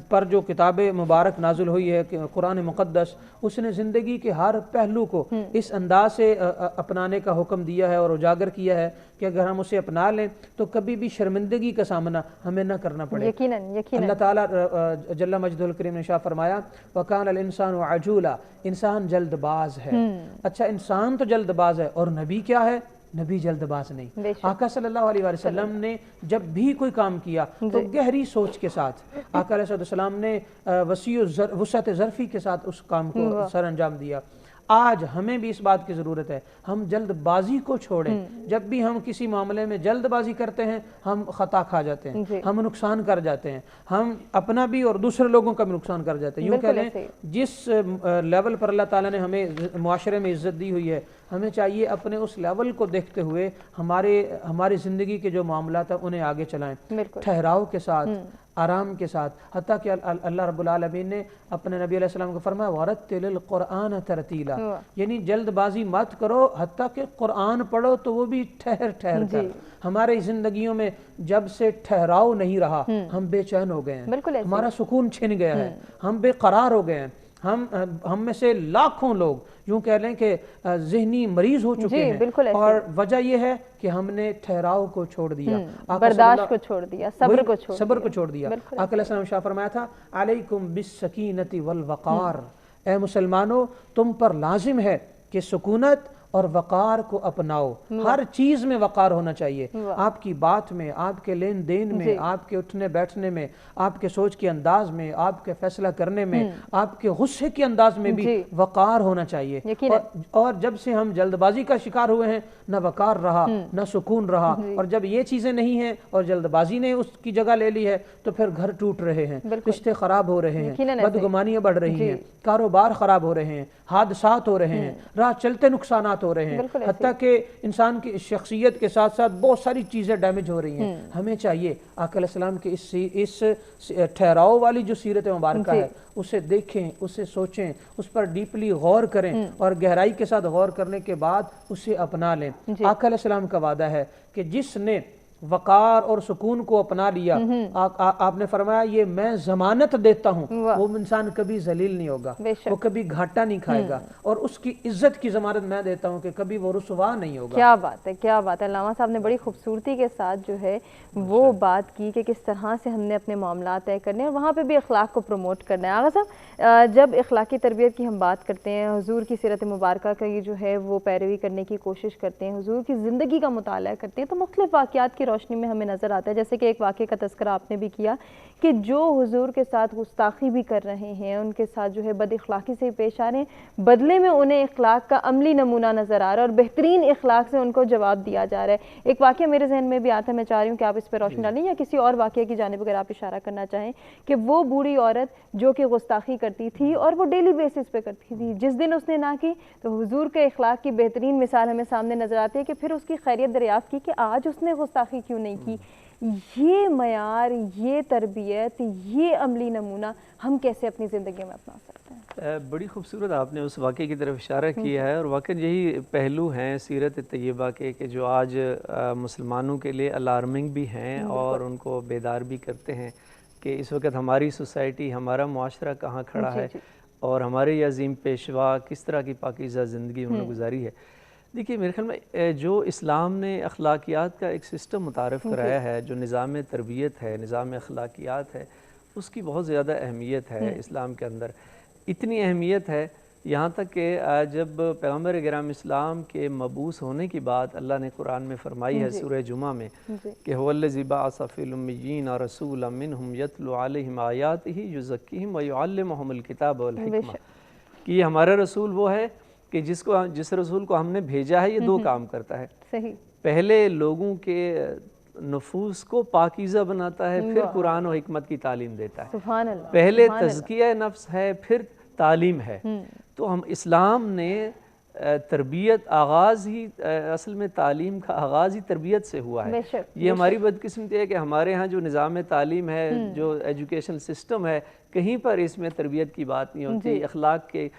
پر جو کتاب مبارک نازل ہوئی ہے قرآن مقدس، اس نے زندگی کے ہر پہلو کو اس انداز سے اپنانے کا حکم دیا ہے اور اجاگر کیا ہے کہ اگر ہم اسے اپنا لیں تو کبھی بھی شرمندگی کا سامنا ہمیں نہ کرنا پڑے۔ اللہ تعالیٰ جل مجدہ الکریم نے ارشاد فرمایا وَكَانَ الْإِنسَانُ عَجُولًا، انسان جلد باز ہے۔ اچھا انسان تو جلد باز ہے، اور نبی کیا ہے؟ نبی جلد باز نہیں۔ آقا صلی اللہ علیہ وسلم نے جب بھی کوئی کام کیا تو گہری سوچ کے ساتھ، آقا علیہ السلام نے وسیع وسعت ظرفی کے ساتھ اس کام کو سر انجام دیا۔ آج ہمیں بھی اس بات کی ضرورت ہے ہم جلد بازی کو چھوڑیں، جب بھی ہم کسی معاملے میں جلد بازی کرتے ہیں ہم خطا کھا جاتے ہیں، ہم نقصان کر جاتے ہیں، ہم اپنا بھی اور دوسرے لوگوں کا بھی نقصان کر جاتے ہیں۔ یوں کہہ لیں جس لیول پر اللہ تعالیٰ نے ہمیں معاشرے میں عزت دی ہوئی ہے، ہمیں چاہیے اپنے اس لیول کو دیکھتے ہوئے ہماری زندگی کے جو معاملات ہیں انہیں آگے چلائیں، ٹھہراؤ کے ساتھ، آرام کے ساتھ، حتیٰ کہ اللہ رب العالمین نے اپنے نبی علیہ السلام کو فرمایا وَرَتِّلِ الْقُرْآنَ تَرْتِيلًا، یعنی جلد بازی مت کرو، حتیٰ کہ قرآن پڑھو تو وہ بھی ٹھہر کر۔ ہمارے زندگیوں میں جب سے ٹھہراؤ نہیں رہا ہم بے چین ہو گئے ہیں، ہمارا سکون چھن گیا ہے، ہم بے قرار ہو گئے ہیں، ہم میں سے لاکھوں لوگ یوں کہہ لیں کہ ذہنی مریض ہو چکے ہیں، اور وجہ یہ ہے کہ ہم نے ٹھہراؤ کو چھوڑ دیا، برداشت کو چھوڑ دیا، صبر کو چھوڑ دیا۔ آقا علیہ السلام شاہ فرمایا تھا علیکم بالسکینۃ والوقار، اے مسلمانوں تم پر لازم ہے کہ سکونت اور وقار کو اپناؤ. ہر چیز میں وقار ہونا چاہیے. آپ کی بات میں، آپ کے لین دین میں، آپ کے اٹھنے بیٹھنے میں، آپ کے سوچ کے انداز میں، آپ کے فیصلہ کرنے میں، آپ کے غصے کے انداز میں بھی وقار ہونا چاہیے. اور جب سے ہم جلد بازی کا شکار ہوئے ہیں، نہ وقار رہا نہ سکون رہا. اور جب یہ چیزیں نہیں ہیں اور جلد بازی نے اس کی جگہ لے لی ہے تو پھر گھر ٹوٹ رہے ہیں، رشتے خراب ہو رہے ہیں، بدگمانیاں بڑھ رہی ہیں، کاروبار خراب ہو رہے ہیں، حادثات ہو رہے ہیں، راہ چلتے نقصانات ہو رہے ہیں، حتیٰ کہ انسان کی شخصیت کے ساتھ ساتھ بہت ساری چیزیں ڈیمیج ہو رہی ہیں. ہمیں چاہیے آقا علیہ السلام کی اس ٹھہراؤ والی جو سیرت مبارکہ ہے اسے دیکھیں، اسے سوچیں، اس پر ڈیپلی غور کریں اور گہرائی کے ساتھ غور کرنے کے بعد اسے اپنا لیں. آقا علیہ السلام کا وعدہ ہے کہ جس نے وقار اور سکون کو اپنا لیا، آپ نے فرمایا یہ میں ضمانت دیتا ہوں وہ انسان کبھی ذلیل نہیں ہوگا، وہ کبھی گھاٹا نہیں کھائے گا، اور اس کی عزت کی ضمانت میں دیتا ہوں کہ کبھی وہ رسوا نہیں ہوگا. کیا بات ہے، کیا بات ہے. علامہ صاحب نے بڑی خوبصورتی کے ساتھ جو ہے وہ بات کی کہ کس طرح سے ہم نے اپنے معاملات طے کرنے ہیں اور وہاں پہ بھی اخلاق کو پروموٹ کرنا ہے. آغا صاحب، جب اخلاقی تربیت کی ہم بات کرتے ہیں، حضور کی سیرت مبارکہ کا یہ جو ہے وہ پیروی کرنے کی کوشش کرتے ہیں، حضور کی زندگی کا مطالعہ کرتے ہیں، تو مختلف واقعات کی روشنی میں ہمیں نظر آتا ہے. جیسے کہ ایک واقعے کا تذکرہ آپ نے بھی کیا کہ جو حضور کے ساتھ گستاخی بھی کر رہے ہیں، ان کے ساتھ جو ہے بد اخلاقی سے پیش آ رہے ہیں، بدلے میں انہیں اخلاق کا عملی نمونہ نظر آ رہا ہے اور بہترین اخلاق سے ان کو جواب دیا جا رہا ہے. ایک واقعہ میرے ذہن میں بھی آتا ہے، میں چاہ رہی ہوں کہ آپ اس پہ روشنی ڈالیں یا کسی اور واقعے کی جانب اگر آپ اشارہ کرنا چاہیں، کہ وہ بوڑھی عورت جو کہ گستاخی کرتی تھی اور وہ ڈیلی بیسس پہ کرتی تھی، جس دن اس نے نہ کی تو حضور کے اخلاق کی بہترین مثال ہمیں سامنے نظر آتی ہے کہ پھر اس کی خیریت دریافت کی کہ آج اس نے گستاخی کیوں نہیں کی. یہ معیار، یہ تربیت، یہ عملی نمونہ ہم کیسے اپنی زندگی میں اپنا سکتے ہیں؟ بڑی خوبصورت آپ نے اس واقعے کی طرف اشارہ کیا ہے، اور واقعی یہی پہلو ہیں سیرت طیبہ کے کہ جو آج مسلمانوں کے لیے الارمنگ بھی ہیں اور ان کو بیدار بھی کرتے ہیں کہ اس وقت ہماری سوسائٹی، ہمارا معاشرہ کہاں کھڑا ہے اور ہمارے یہ عظیم پیشوا کس طرح کی پاکیزہ زندگی انہوں نے گزاری ہے. دیکھیے میرے خیال میں جو اسلام نے اخلاقیات کا ایک سسٹم متعارف کرایا ہے، جو نظام تربیت ہے، نظام اخلاقیات ہے، اس کی بہت زیادہ اہمیت ہے اسلام کے اندر. اتنی اہمیت ہے یہاں تک کہ جب پیغمبر گرامی اسلام کے مبعوث ہونے کی بات اللہ نے قرآن میں فرمائی ہے سورہ جمعہ میں کہ هو الذی بعث فی الامیین رسولا منہم یتلو علیہم آیاتہ یزکیہم ویعلمہم الکتاب والحکمہ، کہ یہ ہمارا رسول وہ ہے کہ جس رسول کو ہم نے بھیجا ہے یہ دو کام کرتا ہے. پہلے لوگوں کے نفوس کو پاکیزہ بناتا ہے، پھر قرآن و حکمت کی تعلیم دیتا ہے. پہلے تزکیہ نفس ہے، پھر تعلیم ہے. تو ہم اسلام نے تربیت آغاز ہی اصل میں تعلیم کا آغاز ہی تربیت سے ہوا ہے. یہ ہماری بدقسمتی ہے کہ ہمارے ہاں جو نظام تعلیم ہے، جو ایجوکیشن سسٹم ہے، کہیں پر اس میں تربیت کی بات نہیں ہوتی، اخلاق کے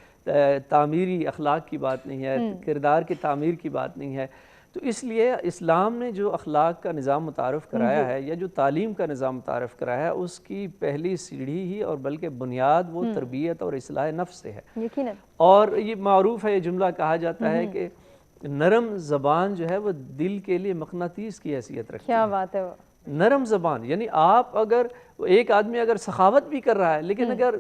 تعمیری اخلاق کی بات نہیں ہے، کردار کی تعمیر کی بات نہیں ہے. تو اس لیے اسلام نے جو اخلاق کا نظام متعارف کرایا ہے یا جو تعلیم کا نظام متعارف کرایا ہے، اس کی پہلی سیڑھی ہی اور بلکہ بنیاد وہ تربیت اور اصلاح نفس سے ہے. اور یہ معروف ہے، یہ جملہ کہا جاتا ہے کہ نرم زبان جو ہے وہ دل کے لیے مقناطیس کی حیثیت رکھتی ہے. کیا بات ہے. نرم زبان یعنی آپ اگر ایک آدمی اگر سخاوت بھی کر رہا ہے لیکن اگر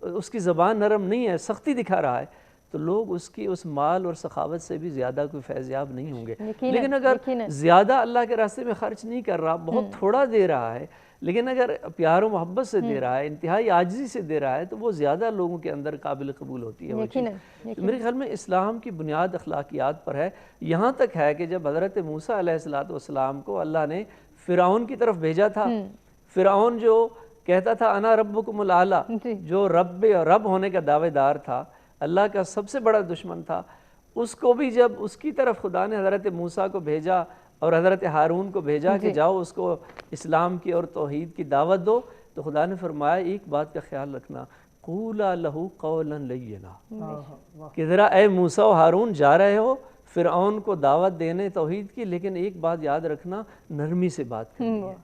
اس کی زبان نرم نہیں ہے، سختی دکھا رہا ہے، تو لوگ اس مال اور سخاوت سے بھی زیادہ کوئی فیضیاب نہیں ہوں گے. لیکن اگر زیادہ اللہ کے راستے میں خرچ نہیں کر رہا، بہت تھوڑا دے رہا ہے، لیکن اگر پیار و محبت سے دے رہا ہے، انتہائی عاجزی سے دے رہا ہے، تو وہ زیادہ لوگوں کے اندر قابل قبول ہوتی ہے وہ چیز. میرے خیال میں اسلام کی بنیاد اخلاقیات پر ہے. یہاں تک ہے کہ جب حضرت موسیٰ علیہ السلام کو اللہ نے فرعون کی طرف بھیجا تھا، فرعون جو کہتا تھا انا ربکم الاعلی، جو رب ہونے کا دعوے دار تھا، اللہ کا سب سے بڑا دشمن تھا، اس کو بھی جب اس کی طرف خدا نے حضرت موسیٰ کو بھیجا اور حضرت ہارون کو بھیجا کہ جاؤ اس کو اسلام کی اور توحید کی دعوت دو، تو خدا نے فرمایا ایک بات کا خیال رکھنا، قولا لہ قولا لینا، کہ ذرا اے موسیٰ و ہارون جا رہے ہو فرعون کو دعوت دینے توحید کی، لیکن ایک بات یاد رکھنا، نرمی سے بات کرنی ہے.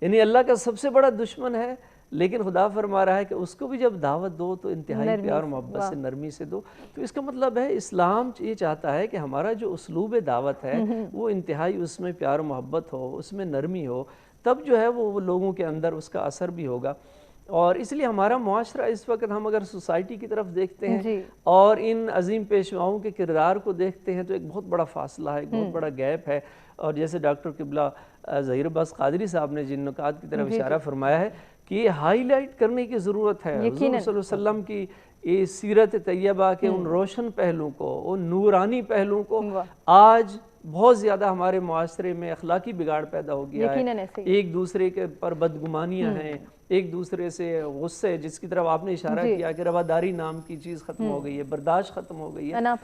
یعنی اللہ کا سب سے بڑا دشمن ہے، لیکن خدا فرما رہا ہے کہ اس کو بھی جب دعوت دو تو انتہائی پیار و محبت سے، نرمی سے دو. تو اس کا مطلب ہے اسلام یہ چاہتا ہے کہ ہمارا جو اسلوب دعوت ہے وہ انتہائی اس میں پیار و محبت ہو، اس میں نرمی ہو، تب جو ہے وہ لوگوں کے اندر اس کا اثر بھی ہوگا. اور اس لیے ہمارا معاشرہ اس وقت ہم اگر سوسائٹی کی طرف دیکھتے ہیں جی اور ان عظیم پیشواؤں کے کردار کو دیکھتے ہیں تو ایک بہت بڑا فاصلہ ہے، ایک بہت بڑا گیپ ہے. اور جیسے ڈاکٹر قبلہ ظہیر عباس قادری صاحب نے جن نکات کی طرف اشارہ فرمایا ہے کہ یہ ہائی لائٹ کرنے کی ضرورت ہے حضور صلی اللہ علیہ وسلم کی یہ سیرت طیبہ کے ان روشن پہلوں کو، ان نورانی پہلوں کو. آج بہت زیادہ ہمارے معاشرے میں اخلاقی بگاڑ پیدا ہو گیا ہے، ایک دوسرے کے پر بدگمانیاں ہیں، ایک دوسرے سے غصے، جس کی طرف آپ نے اشارہ کیا کہ رواداری نام کی چیز ختم ہو گئی ہے، برداشت ختم ہو گئی ہے، انا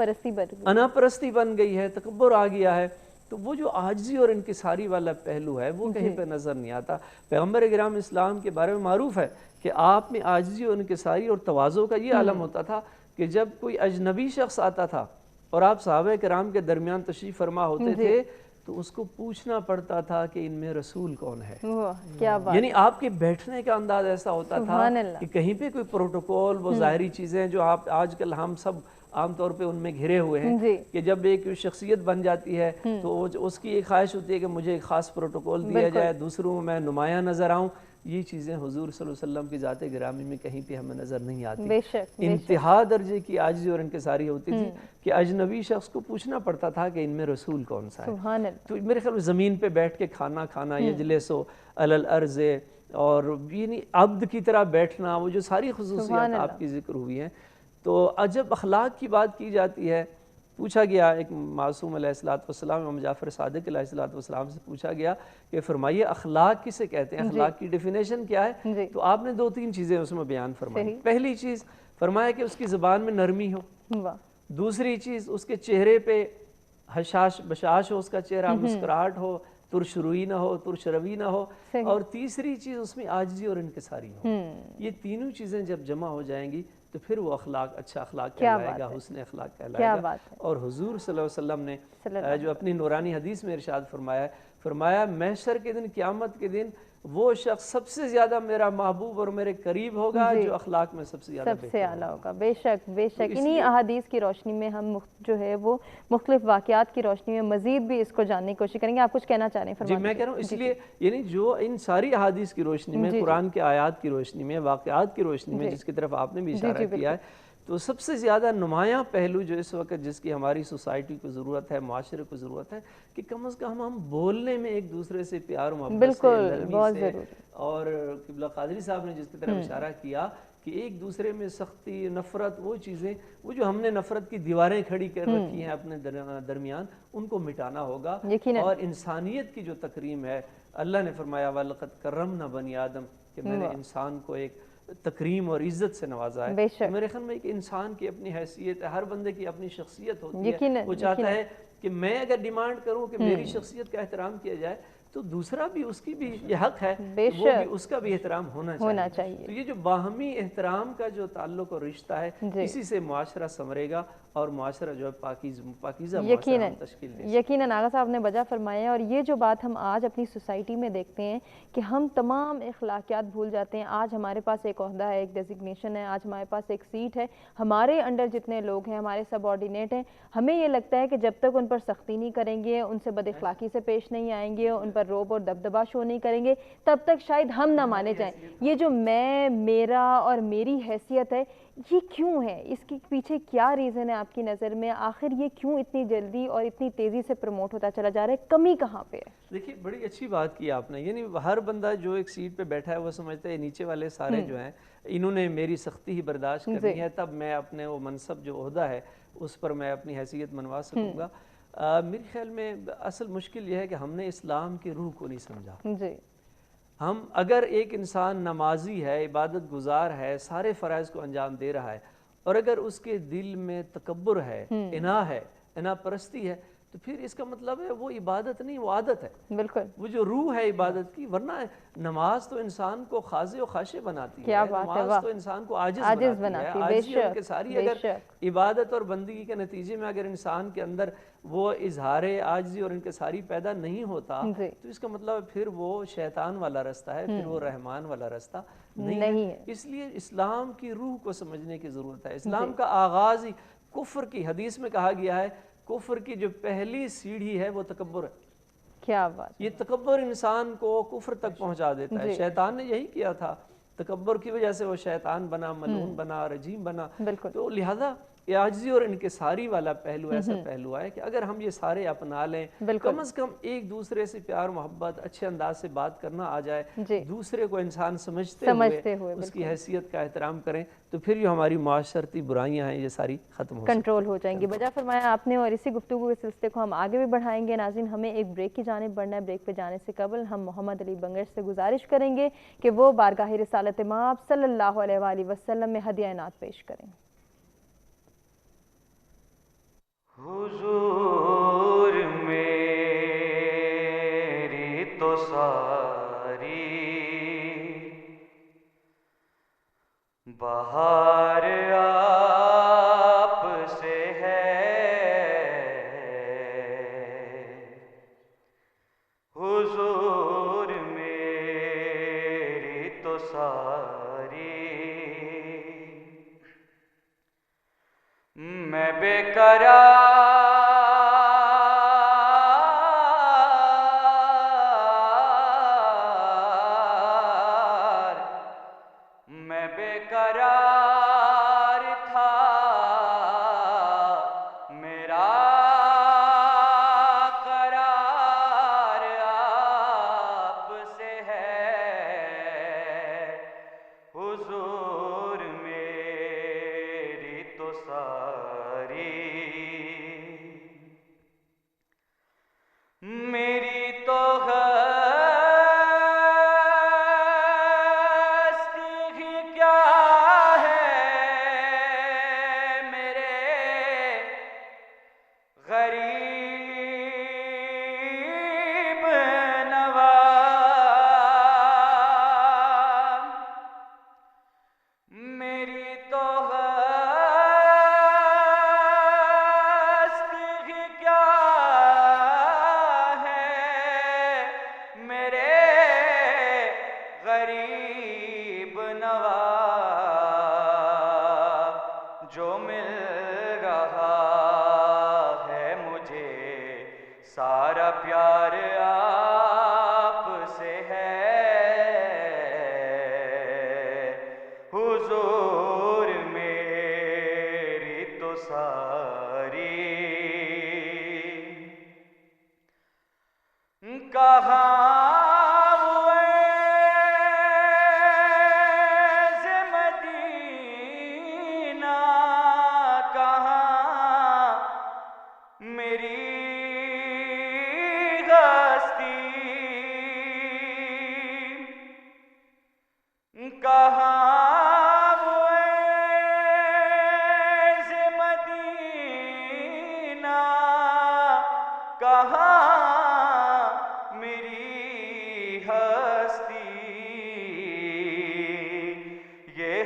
پرستی بن گئی ہے، تکبر آ گیا ہے. تو وہ جو عاجزی اور انکساری والا پہلو ہے وہ کہیں پہ نظر نہیں آتا. پیغمبر اکرام اسلام کے بارے میں معروف ہے کہ آپ میں عاجزی اور انکساری اور تواضع کا یہ عالم ہوتا تھا کہ جب کوئی اجنبی شخص آتا تھا اور آپ صحابہ کرام کے درمیان تشریف فرما ہوتے تھے تو اس کو پوچھنا پڑتا تھا کہ ان میں رسول کون ہے. یعنی آپ کے بیٹھنے کا انداز ایسا ہوتا تھا کہ کہیں پہ کوئی پروٹوکول، وہ ظاہری چیزیں جو آپ آج کل ہم سب عام طور پہ ان میں گھرے ہوئے ہیں کہ جب ایک شخصیت بن جاتی ہے تو اس کی ایک خواہش ہوتی ہے کہ مجھے ایک خاص پروٹوکول دیا جائے، دوسروں میں نمایاں نظر آؤں. یہ چیزیں حضور صلی اللہ علیہ وسلم کی ذات گرامی میں کہیں پہ ہمیں نظر نہیں آتی. انتہا درجے کی عاجزی اور انکساری ہوتی تھی کہ اجنبی شخص کو پوچھنا پڑتا تھا کہ ان میں رسول کون سا ہے. تو میرے خیال میں زمین پہ بیٹھ کے کھانا کھانا، یجلس علی الارض، اور یعنی عبد کی طرح بیٹھنا، وہ جو ساری خصوصیات آپ کی ذکر ہوئی ہیں. تو جب اخلاق کی بات کی جاتی ہے، پوچھا گیا ایک معصوم علیہ السلام، امام جعفر صادق علیہ السلام سے پوچھا گیا کہ فرمائیے اخلاق کسے کہتے ہیں، اخلاق کی ڈیفینیشن کیا ہے؟ تو آپ نے 2-3 چیزیں اس میں بیان فرمائی. پہلی چیز فرمایا کہ اس کی زبان میں نرمی ہو، دوسری چیز اس کے چہرے پہ بشاش ہو، اس کا چہرہ مسکراہٹ ہو، ترش روی نہ ہو، ترش روی نہ ہو، اور تیسری چیز اس میں عاجزی اور انکساری ہو. یہ تینوں چیزیں جب جمع ہو جائیں گی تو پھر وہ اخلاق اچھا اخلاق کہلائے گا، حسن اخلاق کہلائے گا. اور حضور صلی اللہ علیہ وسلم نے جو اپنی نورانی حدیث میں ارشاد فرمایا ہے، فرمایا محشر کے دن، قیامت کے دن وہ شخص سب سے زیادہ میرا محبوب اور میرے قریب ہوگا جو اخلاق میں سب سے زیادہ اعلیٰ ہوگا. بے شک بے شک. انہی احادیث کی روشنی میں ہم جو ہے وہ مختلف واقعات کی روشنی میں مزید بھی اس کو جاننے کی کوشش کریں گے. آپ کچھ کہنا چاہ رہے ہیں؟ جی میں کہہ رہا ہوں اس لیے یعنی جو ان ساری احادیث کی روشنی میں، قرآن کے آیات کی روشنی میں، واقعات کی روشنی میں، جس کی طرف آپ نے بھی اشارہ کیا ہے، تو سب سے زیادہ نمایاں پہلو جو اس وقت جس کی ہماری سوسائٹی کو ضرورت ہے، معاشرے کو ضرورت ہے کہ کم از کم ہم بولنے میں ایک دوسرے سے پیار و محبت سے، نرمی سے، اور قبلہ قادری صاحب نے جس کی طرف اشارہ کیا کہ ایک دوسرے میں سختی، نفرت، وہ چیزیں، وہ جو ہم نے نفرت کی دیواریں کھڑی کر رکھی ہیں اپنے درمیان، ان کو مٹانا ہوگا. اور انسانیت کی جو تکریم ہے، اللہ نے فرمایا وَلَقَدْ كَرَّمْنَا بَنِي آدم، کہ میں نے انسان کو ایک تکریم اور عزت سے نوازا ہے. میرے خیال میں ایک انسان کی اپنی حیثیت ہے، ہر بندے کی اپنی شخصیت ہوتی ہے. وہ چاہتا ہے کہ میں اگر ڈیمانڈ کروں کہ میری شخصیت کا احترام کیا جائے تو دوسرا بھی، اس کی بھی یہ حق ہے، وہ بھی اس کا بھی احترام ہونا چاہیے. تو یہ جو باہمی احترام کا جو تعلق اور رشتہ ہے، اسی سے معاشرہ سنورے گا اور معاشرہ جو ہے پاکیزہ معاشرہ تشکیل دے. یقیناً آغا صاحب نے وجہ فرمایا. اور یہ جو بات ہم آج اپنی سوسائٹی میں دیکھتے ہیں کہ ہم تمام اخلاقیات بھول جاتے ہیں. آج ہمارے پاس ایک عہدہ ہے، ایک ڈیزگنیشن ہے، آج ہمارے پاس ایک سیٹ ہے، ہمارے انڈر جتنے لوگ ہیں، ہمارے سب آرڈینیٹ ہیں، ہمیں یہ لگتا ہے کہ جب تک ان پر سختی نہیں کریں گے، ان سے بد اخلاقی سے پیش نہیں آئیں گے، ان پر روب اور دبدبا شو نہیں کریں گے، تب تک شاید ہم نہ مانے جائیں. یہ جو میں، میرا اور میری حیثیت ہے، یہ کیوں ہے؟ اس کے پیچھے کیا ریزن ہے آپ کی نظر میں؟ آخر یہ کیوں اتنی جلدی اور اتنی تیزی سے پروموٹ ہوتا چلا جا رہا ہے؟ کمی کہاں پہ ہے؟ دیکھیے بڑی اچھی بات کی آپ نے. یعنی ہر بندہ جو ایک سیٹ پہ بیٹھا ہے وہ سمجھتا ہے نیچے والے سارے جو ہیں انہوں نے میری سختی ہی برداشت کرنی ہے، تب میں اپنے وہ منصب جو عہدہ ہے اس پر میں اپنی حیثیت منوا سکوں گا. میرے خیال میں اصل مشکل یہ ہے کہ ہم نے اسلام کی روح کو نہیں سمجھا. ہم اگر ایک انسان نمازی ہے، عبادت گزار ہے، سارے فرائض کو انجام دے رہا ہے، اور اگر اس کے دل میں تکبر ہے، انا پرستی ہے، تو پھر اس کا مطلب ہے وہ عبادت نہیں، وہ عادت ہے. بالکل وہ جو روح ہے عبادت کی. ورنہ نماز تو انسان کو خاضع و خاشع بناتی ہے، نماز تو انسان کو عاجز بناتی ہے. عاجزی اور انکساری اگر عبادت اور بندگی کے نتیجے میں اگر انسان کے اندر وہ اظہار عاجزی اور انکساری پیدا نہیں ہوتا تو اس کا مطلب پھر وہ شیطان والا رستہ ہے، پھر وہ رحمان والا رستہ نہیں ہے. اس لیے اسلام کی روح کو سمجھنے کی ضرورت ہے. اسلام کا آغاز ہی کفر کی، حدیث میں کہا گیا ہے کفر کی جو پہلی سیڑھی ہے وہ تکبر ہے. کیا بات! یہ تکبر انسان کو کفر تک پہنچا دیتا ہے. شیطان نے یہی کیا تھا. تکبر کی وجہ سے وہ شیطان بنا، ملعون بنا، رجیم بنا. بالکل. تو لہذا یہ عاجزی اور انکساری والا پہلو ایسا پہلو ہے کہ اگر ہم یہ سارے اپنا لیں، کم از کم ایک دوسرے سے پیار محبت اچھے انداز سے بات کرنا آ جائے، دوسرے کو انسان سمجھتے ہوئے اس کی حیثیت کا احترام کریں، تو پھر جو ہماری معاشرتی برائیاں ہیں یہ ساری ختم کنٹرول ہو جائیں گی. بجا فرمایا آپ نے، اور اسی گفتگو کے سلسلے کو ہم آگے بھی بڑھائیں گے. ناظرین، ہمیں ایک بریک کی جانب بڑھنا ہے. بریک پہ جانے سے قبل ہم محمد علی بنگش سے گزارش کریں گے کہ وہ بارگاہ رسالت مآب صلی اللہ علیہ وآلہ وسلم میں ہدیہ عنایت پیش کریں. حضور میری تو ساری بہار آپ سے ہے، حضور میری تو ساری میں بے قرار تھا، میرا قرار آپ سے ہے، حضور میری تو ساری میری تو جو مل رہا ہے مجھے سارا پیار آپ سے ہے، حضور میری تو ساری کہاں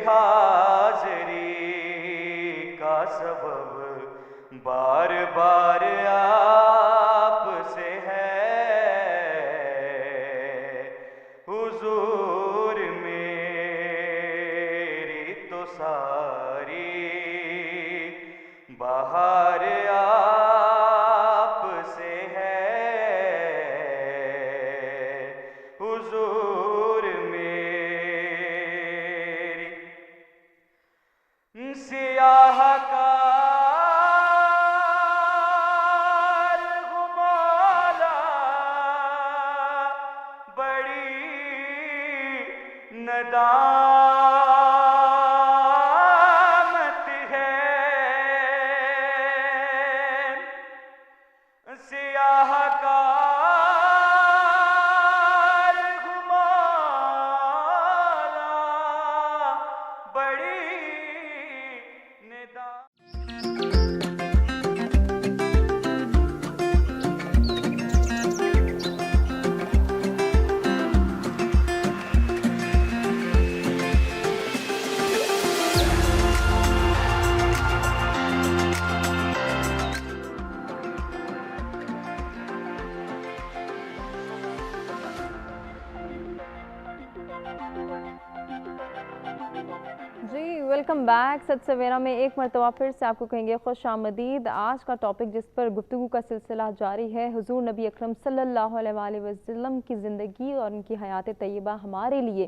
حاضری کا سبب بار بار آپ سے ہے، حضور میری تو ساری بہار آپ سے ہے، حضور سیاہ کار غمالا بڑی ندامت ہے، سیاہ کار غمالا بڑی ویلکم بیک. سد سویرا میں ایک مرتبہ پھر سے آپ کو کہیں گے خوش آمدید. آج کا ٹاپک جس پر گفتگو کا سلسلہ جاری ہے، حضور نبی اکرم صلی اللہ علیہ وآلہ وسلم کی زندگی اور ان کی حیات طیبہ ہمارے لیے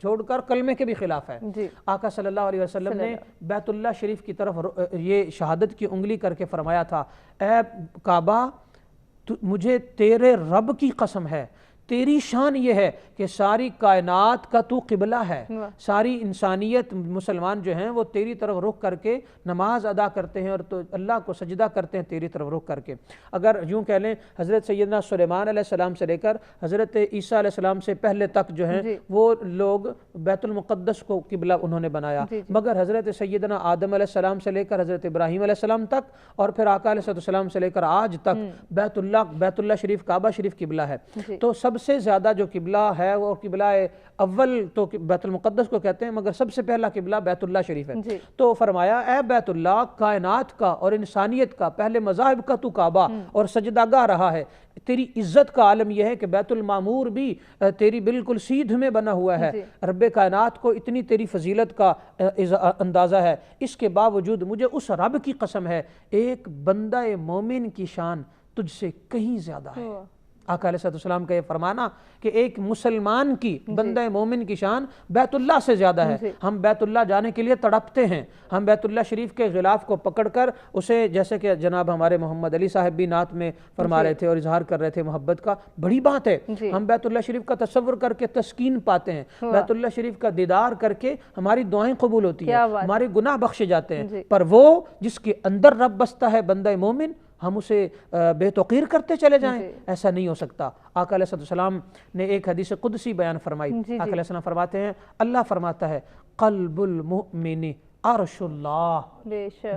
چھوڑ کر کلمے کے بھی خلاف ہے۔ جی آقا صلی اللہ علیہ وسلم نے بیت اللہ شریف کی طرف یہ شہادت کی انگلی کر کے فرمایا تھا، اے کعبہ مجھے تیرے رب کی قسم ہے، تیری شان یہ ہے کہ ساری کائنات کا تو قبلہ ہے، ساری انسانیت مسلمان جو ہیں وہ تیری طرف رخ کر کے نماز ادا کرتے ہیں اور تو اللہ کو سجدہ کرتے ہیں تیری طرف رخ کر کے۔ اگر یوں کہہ لیں حضرت سیدنا سلیمان علیہ السلام سے لے کر حضرت عیسیٰ علیہ السلام سے پہلے تک جو ہیں وہ لوگ بیت المقدس کو قبلہ انہوں نے بنایا، مگر حضرت سیدنا آدم علیہ السلام سے لے کر حضرت ابراہیم علیہ السلام تک اور پھر آقا علیہ السلام سے لے کر آج تک بیت اللہ شریف کعبہ شریف قبلہ ہے۔ تو سب سے زیادہ جو قبلہ ہے وہ قبلہ اول تو بیت المقدس کو کہتے ہیں، مگر سب سے پہلا قبلہ بیت اللہ شریف ہے۔ تو فرمایا اے بیت اللہ، کائنات کا اور انسانیت کا پہلے مذاہب کا تو کعبہ اور سجدہ گاہ رہا ہے، تیری عزت کا عالم یہ ہے کہ بیت المعمور بھی تیری بالکل سیدھ میں بنا ہوا ہے، رب کائنات کو اتنی تیری فضیلت کا اندازہ ہے، اس کے باوجود مجھے اس رب کی قسم ہے ایک بندہ مومن کی شان تجھ سے کہیں زیادہ ہے۔ آقا علیہ السلام کا یہ فرمانا کہ ایک مسلمان کی بندہ مومن کی شان بیت اللہ سے زیادہ ہے۔ ہم بیت اللہ جانے کے لیے تڑپتے ہیں، ہم بیت اللہ شریف کے غلاف کو پکڑ کر اسے، جیسے کہ جناب ہمارے محمد علی صاحب بھی نعت میں فرما رہے تھے اور اظہار کر رہے تھے محبت کا، بڑی بات ہے، ہم بیت اللہ شریف کا تصور کر کے تسکین پاتے ہیں، بیت اللہ شریف کا دیدار کر کے ہماری دعائیں قبول ہوتی ہیں، ہمارے گناہ بخشے جاتے ہیں، پر وہ جس کے اندر رب بستا ہے بندہ مومن، ہم اسے بے توقیر کرتے چلے جائیں، ایسا نہیں ہو سکتا۔ آقا علیہ السلام نے ایک حدیث قدسی بیان فرمائی، آقا علیہ السلام فرماتے ہیں، اللہ فرماتا ہے قلب المؤمن عرش اللہ،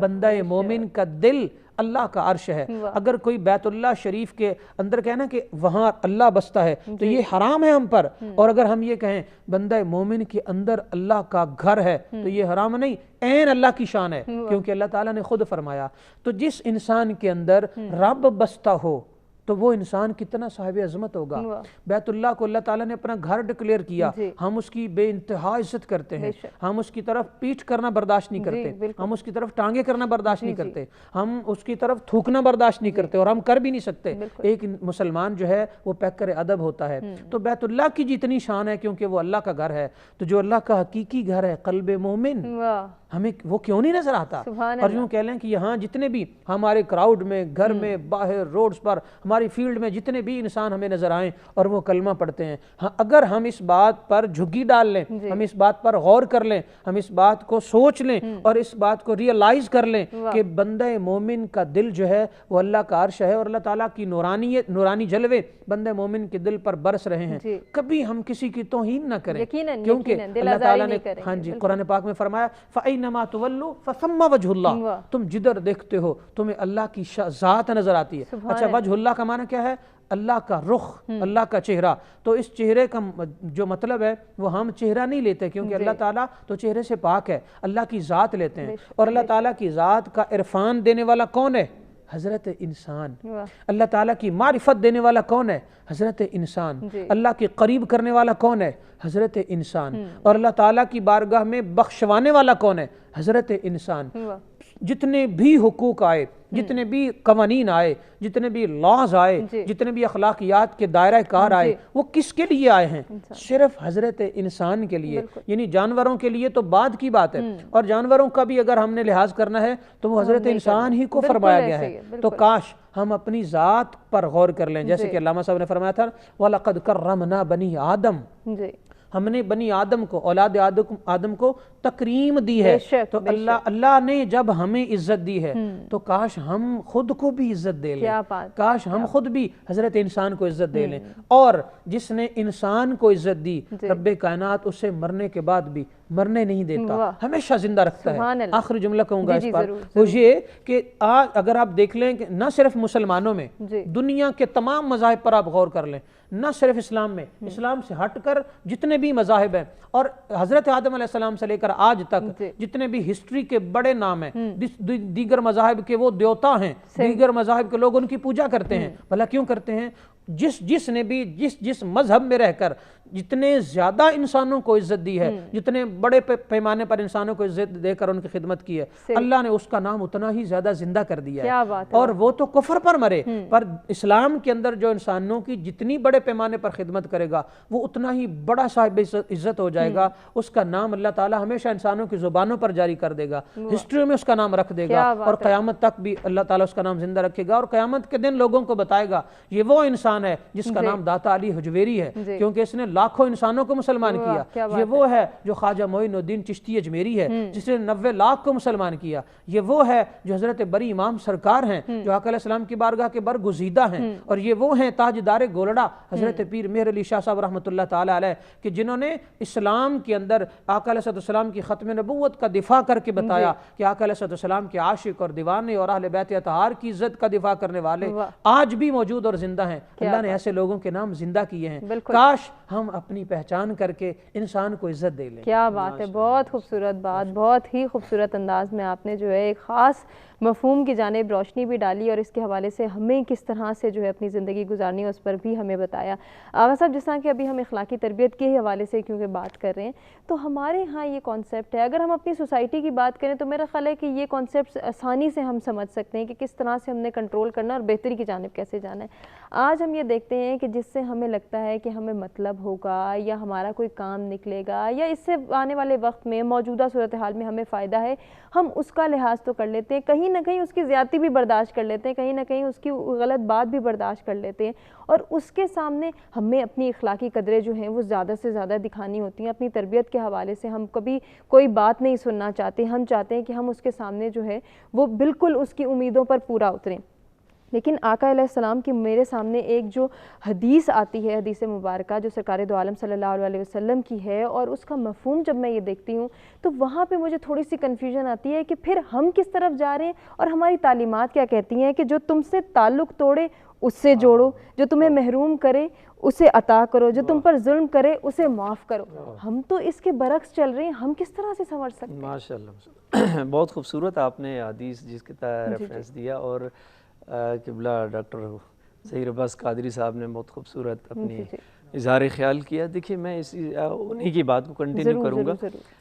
بندہ مومن کا دل اللہ کا عرش ہے۔ اگر کوئی بیت اللہ شریف کے اندر کہنا کہ وہاں اللہ بستا ہے تو یہ حرام ہے ہم پر، اور اگر ہم یہ کہیں بندہ مومن کے اندر اللہ کا گھر ہے تو یہ حرام نہیں، عین اللہ کی شان ہے، کیونکہ اللہ تعالیٰ نے خود فرمایا۔ تو جس انسان کے اندر رب بستا ہو تو وہ انسان کتنا صاحب عظمت ہوگا۔ بیت اللہ کو اللہ تعالیٰ نے اپنا گھر ڈکلیئر کیا، ہم اس کی بے انتہا عزت کرتے ہیں، ہم اس کی طرف پیٹھ کرنا برداشت نہیں کرتے، ہم اس کی طرف ٹانگیں کرنا برداشت نہیں کرتے، ہم اس کی طرف تھوکنا برداشت نہیں کرتے، اور ہم کر بھی نہیں سکتے۔ ایک مسلمان جو ہے وہ پیکر ادب ہوتا ہے۔ تو بیت اللہ کی جتنی شان ہے کیونکہ وہ اللہ کا گھر ہے، تو جو اللہ کا حقیقی گھر ہے قلب مومن، ہمیں وہ کیوں نہیں نظر آتا؟ اور یوں کہہ لیں کہ یہاں جتنے بھی ہمارے کراؤڈ میں، گھر میں، باہر، روڈز پر، ہماری فیلڈ میں جتنے بھی انسان ہمیں نظر آئیں اور وہ کلمہ پڑھتے ہیں، اگر ہم اس بات پر جھگی ڈال لیں، ہم اس بات پر غور کر لیں، ہم اس بات کو سوچ لیں اور اس بات کو ریئلائز کر لیں کہ بندہ مومن کا دل جو ہے وہ اللہ کا عرش ہے، اور اللہ تعالیٰ کی نورانی جلوے بندہ مومن کے دل پر برس رہے ہیں، کبھی ہم کسی کی توہین نہ کریں، کیونکہ اللہ تعالیٰ نے قرآن پاک میں فرمایا فَإِنَّمَا تُوَلُّوا فَثَمَّ وَجْهُ اللَّهِ، تم جدھر دیکھتے ہو تمہیں اللہ کی ذات نظر آتی ہے۔ اچھا، وجہ اللہ کا معنی کیا ہے؟ اللہ کا رخ، اللہ کا چہرہ۔ تو اس چہرے کا جو مطلب ہے وہ ہم چہرہ نہیں لیتے، کیونکہ اللہ تعالیٰ تو چہرے سے پاک ہے، اللہ کی ذات لیتے ہیں، اور اللہ تعالیٰ کی ذات کا عرفان دینے والا کون ہے؟ حضرت انسان۔ اللہ تعالیٰ کی معرفت دینے والا کون ہے؟ حضرت انسان۔ اللہ کے قریب کرنے والا کون ہے؟ حضرت انسان۔ اور اللہ تعالیٰ کی بارگاہ میں بخشوانے والا کون ہے؟ حضرت انسان۔ جتنے بھی حقوق آئے، جتنے بھی قوانین آئے، جتنے بھی لاز آئے، جتنے بھی اخلاقیات کے دائرہ کار آئے، وہ کس کے لیے آئے ہیں؟ صرف حضرت انسان کے لیے، یعنی جانوروں کے لیے تو بعد کی بات ہے، اور جانوروں کا بھی اگر ہم نے لحاظ کرنا ہے تو وہ حضرت انسان ہی کو فرمایا گیا ہے۔ تو کاش ہم اپنی ذات پر غور کر لیں، جیسے کہ علامہ صاحب نے فرمایا تھا وَلَقَدْ كَرَّمْنَا بَنِي آدم، ہم نے بنی آدم کو، اولاد آدم کو تکریم دی ہے۔ تو اللہ نے جب ہمیں عزت دی ہے تو کاش ہم خود کو بھی عزت دے لیں، کاش ہم خود بھی حضرت انسان کو عزت دے لیں۔ اور جس نے انسان کو عزت دی، رب کائنات اسے مرنے کے بعد بھی مرنے نہیں دیتا، ہمیشہ زندہ رکھتا ہے۔ آخری جملہ کہوں گا اس پر، وہ یہ کہ آج اگر آپ دیکھ لیں کہ نہ صرف مسلمانوں میں، دنیا کے تمام مذاہب پر آپ غور کر لیں، نہ صرف اسلام میں، اسلام سے ہٹ کر جتنے بھی مذاہب ہیں، اور حضرت آدم علیہ السلام سے لے کر آج تک جتنے بھی ہسٹری کے بڑے نام ہیں، دیگر مذاہب کے وہ دیوتا ہیں، دیگر مذاہب کے لوگ ان کی پوجا کرتے ہیں۔ بھلا کیوں کرتے ہیں؟ جس نے بھی جس مذہب میں رہ کر جتنے زیادہ انسانوں کو عزت دی ہے، جتنے بڑے پیمانے پر انسانوں کو عزت دے کر ان کی خدمت کی ہے، اللہ نے اس کا نام اتنا ہی زیادہ زندہ کر دیا ہے۔ اور وہ تو کفر پر مرے، پر اسلام کے اندر جو انسانوں کی جتنی بڑے پیمانے پر خدمت کرے گا وہ اتنا ہی بڑا صاحب عزت ہو جائے گا۔ اس کا نام اللہ تعالیٰ ہمیشہ انسانوں کی زبانوں پر جاری کر دے گا، ہسٹری میں اس کا نام رکھ دے گا، اور قیامت تک بھی اللہ تعالیٰ اس کا نام زندہ رکھے گا، اور قیامت کے دن لوگوں کو بتائے گا یہ وہ انسان ہے جس کا نام داتا علی حجویری ہے، کیونکہ اس نے لاکھوں انسانوں کو مسلمان کیا۔ یہ وہ ہے جو خواجہ معین الدین چشتی اجمیری ہے جس نے 90 لاکھ کو مسلمان کیا۔ یہ وہ ہے جو حضرت بری امام سرکار ہیں جو آقا علیہ السلام کی بارگاہ کے برگزیدہ ہیں، اور یہ وہ ہیں تاجدار گولڑا حضرت پیر مہر علی شاہ صاحب رحمۃ اللہ تعالی علیہ، کہ جنہوں نے اسلام کے اندر آقا علیہ السلام کی ختم نبوت کا دفاع کر کے بتایا کہ آقا علیہ السلام کے عاشق اور دیوانے اور اہل بیت اطہار کی عزت کا دفاع کرنے والے آج بھی موجود اور زندہ ہیں۔ اللہ نے ایسے لوگوں کے نام زندہ کیے ہیں، کاش ہم اپنی پہچان کر کے انسان کو عزت دے لیں۔ کیا بات ہے، بہت خوبصورت بات، بہت ہی خوبصورت انداز میں آپ نے جو ہے ایک خاص مفہوم کی جانب روشنی بھی ڈالی، اور اس کے حوالے سے ہمیں کس طرح سے جو ہے اپنی زندگی گزارنی ہے اس پر بھی ہمیں بتایا۔ آغا صاحب، جس طرح کہ ابھی ہم اخلاقی تربیت کے حوالے سے کیونکہ بات کر رہے ہیں، تو ہمارے ہاں یہ کانسیپٹ ہے، اگر ہم اپنی سوسائٹی کی بات کریں تو میرا خیال ہے کہ یہ کانسیپٹ آسانی سے ہم سمجھ سکتے ہیں کہ کس طرح سے ہم نے کنٹرول کرنا اور بہتری کی جانب کیسے جانا ہے۔ آج ہم یہ دیکھتے ہیں کہ جس سے ہمیں لگتا ہے کہ ہمیں مطلب ہوگا یا ہمارا کوئی کام نکلے گا یا اس سے آنے والے وقت میں موجودہ صورتحال میں ہمیں فائدہ ہے، ہم اس کا لحاظ تو کر لیتے ہیں، کہیں نہ کہیں اس کی زیادتی بھی برداشت کر لیتے ہیں، کہیں نہ کہیں اس کی غلط بات بھی برداشت کر لیتے ہیں، اور اس کے سامنے ہمیں اپنی اخلاقی قدریں جو ہیں وہ زیادہ سے زیادہ دکھانی ہوتی ہیں۔ اپنی تربیت کے حوالے سے ہم کبھی کوئی بات نہیں سننا چاہتے، ہم چاہتے ہیں کہ ہم اس کے سامنے جو ہے وہ بالکل اس کی امیدوں پر پورا اتریں۔ لیکن آقا علیہ السلام کی میرے سامنے ایک جو حدیث آتی ہے، حدیث مبارکہ جو سرکار دو عالم صلی اللہ علیہ وسلم کی ہے، اور اس کا مفہوم جب میں یہ دیکھتی ہوں تو وہاں پہ مجھے تھوڑی سی کنفیوژن آتی ہے کہ پھر ہم کس طرف جا رہے ہیں، اور ہماری تعلیمات کیا کہتی ہیں کہ جو تم سے تعلق توڑے اس سے جوڑو، جو تمہیں محروم کرے اسے عطا کرو، جو تم پر ظلم کرے اسے معاف کرو۔ ہم تو اس کے برعکس چل رہے ہیں، ہم کس طرح سے سمجھ سکتے ہیں؟ ماشاءاللہ، بہت خوبصورت آپ نے حدیث جس کے ریفرنس دیا، اور قبلہ ڈاکٹر ظہیر عباس قادری صاحب نے بہت خوبصورت اپنی اظہار خیال کیا۔ دیکھیے میں انہی کی بات کو کنٹینیو کروں گا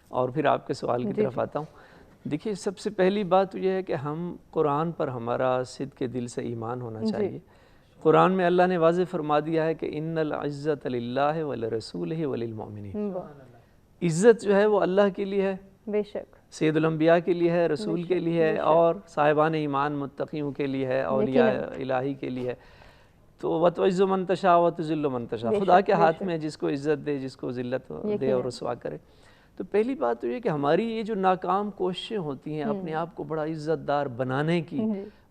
اور پھر آپ کے سوال کی طرف آتا ہوں۔ دیکھیے سب سے پہلی بات یہ ہے کہ ہم قرآن پر ہمارا صدق کے دل سے ایمان ہونا چاہیے۔ قرآن میں اللہ نے واضح فرما دیا ہے کہ ان العزت للہ ولرسولہ وللمؤمنین، عزت جو ہے وہ اللہ کے لیے ہے، بے شک سید الانبیاء کے لیے ہے، رسول کے لیے ہے، اور صاحبان ایمان متقیوں کے لیے ہے، اولیاء الہی کے لیے ہے۔ تو وَتُعِزُّ مَن تَشَاءُ وَتُذِلُّ مَن تَشَاءُ، خدا کے ہاتھ میں جس کو عزت دے، جس کو ذلت دے اور رسوا کرے۔ تو پہلی بات تو یہ کہ ہماری یہ جو ناکام کوششیں ہوتی ہیں اپنے آپ کو بڑا عزت دار بنانے کی،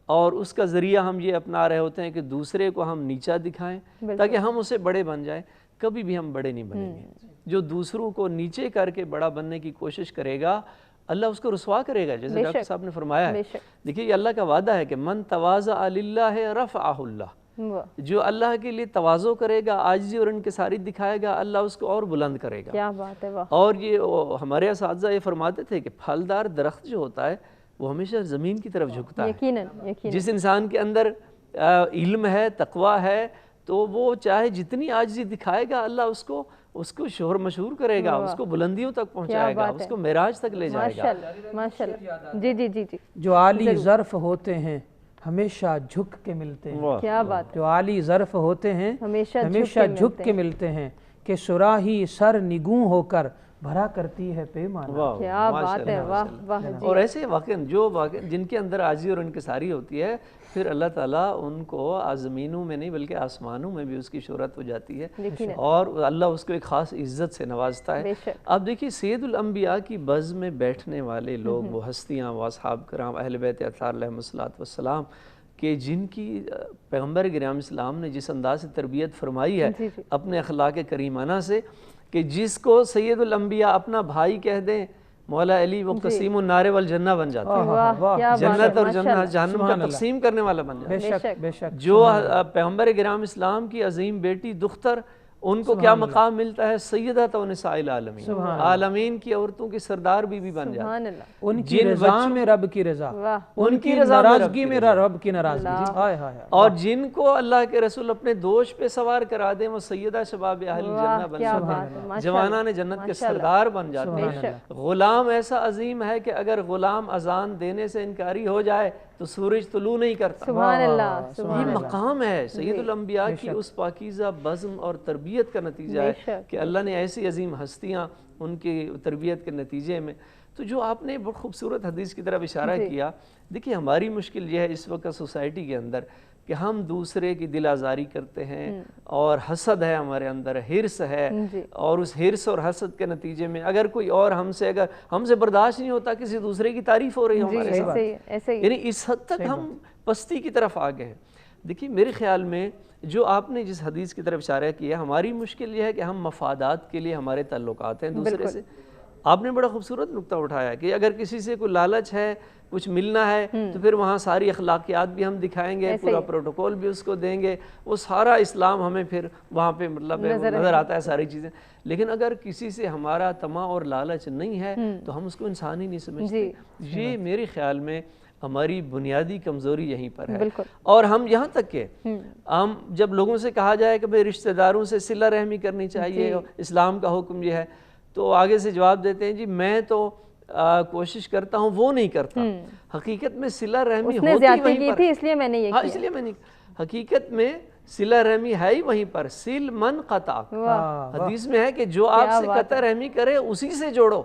اور اس کا ذریعہ ہم یہ اپنا رہے ہوتے ہیں کہ دوسرے کو ہم نیچا دکھائیں تاکہ ہم اسے بڑے بن جائیں، کبھی بھی ہم بڑے نہیں بنیں گے۔ جو دوسروں کو نیچے کر کے بڑا بننے کی کوشش کرے گا اللہ اس کو رسوا کرے گا، جیسے ڈاکٹر صاحب نے فرمایا ہے۔ دیکھیے یہ اللہ کا وعدہ ہے کہ من تواضع للہ رفعہ اللہ، جو اللہ کے لیے تواضع کرے گا، عاجزی اور انکساری دکھائے گا، اللہ اس کو اور بلند کرے گا۔ کیا بات ہے، اور یہ ہمارے اساتذہ یہ فرماتے تھے کہ پھلدار درخت جو ہوتا ہے وہ ہمیشہ زمین کی طرف جھکتا ہے۔ جس انسان کے اندر علم ہے، تقوی ہے، تو وہ چاہے جتنی عاجزی دکھائے گا اللہ اس کو شہر مشہور کرے گا، اس کو بلندیوں تک پہنچائے گا، اس کو معراج تک لے جائے گا۔ ماشاءاللہ، جی جی جی جی، جو عالی ظرف ہوتے ہیں ہمیشہ جھک کے ملتے ہیں، کیا بات، جو عالی ظرف ہوتے ہیں ہمیشہ جھک کے ملتے ہیں، کہ سراہی سر نگوں ہو کر بھرا کرتی ہے پیمانہ۔ کیا بات ہے، واہ واہ۔ اور ایسے واقع جن کے اندر عاجزی اور انکساری ہوتی ہے، پھر اللہ تعالیٰ ان کو زمینوں میں نہیں بلکہ آسمانوں میں بھی اس کی شہرت ہو جاتی ہے، اور اللہ اس کو ایک خاص عزت سے نوازتا ہے۔ اب دیکھیے سید الانبیاء کی بز میں بیٹھنے والے لوگ، وہ ہستیاں، وہ اصحاب کرام، اہل بیت اطہار علیہم السلام، کہ جن کی پیغمبر گرامی اسلام نے جس انداز سے تربیت فرمائی ہے اپنے اخلاق کریمانہ سے، کہ جس کو سید الانبیاء اپنا بھائی کہہ دیں، مولا علی وہ قسیم النار والجنہ بن جاتا ہے، جنت اور جہنم کا تقسیم کرنے والا بن جاتا ہے۔ جو پیغمبر گرام اسلام کی عظیم بیٹی دختر ان کو کیا مقام ملتا ہے؟ سیدۃ نساء العالمین، عالمین کی عورتوں کی سردار بی بی بن جاتی ہے۔ ان کی رضا میں رب کی رضا، ان کی رضا میں ناراضگی میں رب کی ناراضگی۔ ہائے ہائے۔ اور جن کو اللہ کے رسول اپنے دوش پہ سوار کرا دیں وہ سیدہ شباب اہل جنہ بن جاتے ہیں، جوانان جنت کے سردار بن جاتے ہیں۔ غلام ایسا عظیم ہے کہ اگر غلام اذان دینے سے انکاری ہو جائے تو سورج طلوع نہیں کرتا۔ سبحان اللہ۔ یہ مقام ہے سید الانبیاء کی اس پاکیزہ بزم اور تربیت کا نتیجہ ہے کہ اللہ نے ایسی عظیم ہستیاں ان کی تربیت کے نتیجے میں۔ تو جو آپ نے بہت خوبصورت حدیث کی طرف اشارہ کیا، دیکھیے ہماری مشکل یہ ہے اس وقت سوسائٹی کے اندر کہ ہم دوسرے کی دل آزاری کرتے ہیں، اور حسد ہے ہمارے اندر، ہرس ہے، اور اس ہرس اور حسد کے نتیجے میں اگر کوئی اور ہم سے برداشت نہیں ہوتا کسی دوسرے کی تعریف ہو رہی ہے ہمارے ساتھ، یعنی اس حد تک ہم پستی کی طرف آگئے ہیں۔ دیکھیے میرے خیال میں جو آپ نے جس حدیث کی طرف اشارہ کیا، ہماری مشکل یہ ہے کہ ہم مفادات کے لیے ہمارے تعلقات ہیں دوسرے سے۔ آپ نے بڑا خوبصورت نقطہ اٹھایا کہ اگر کسی سے کوئی لالچ ہے، کچھ ملنا ہے، تو پھر وہاں ساری اخلاقیات بھی ہم دکھائیں گے، پورا پروٹوکول بھی اس کو دیں گے، وہ سارا اسلام ہمیں پھر وہاں پہ مطلب نظر آتا ہے ساری چیزیں۔ لیکن اگر کسی سے ہمارا طمع اور لالچ نہیں ہے تو ہم اس کو انسان ہی نہیں سمجھتے۔ یہ میرے خیال میں ہماری بنیادی کمزوری یہیں پر ہے۔ اور ہم یہاں تک کہ ہم جب لوگوں سے کہا جائے کہ بھئی رشتہ داروں سے صلہ رحمی کرنی چاہیے، اسلام کا حکم یہ ہے، تو آگے سے جواب دیتے ہیں جی میں تو کوشش کرتا ہوں، وہ نہیں کرتا۔ حقیقت میں صلہ رحمی ہوتی وہیں پر، اس لیے میں نے یہ کیا، اس لیے میں نہیں، حقیقت میں صلہ رحمی ہے ہی وہیں پر۔ سل من قطع، حدیث میں ہے کہ جو آپ سے قطع رحمی کرے اسی سے جوڑو۔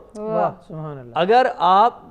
اگر آپ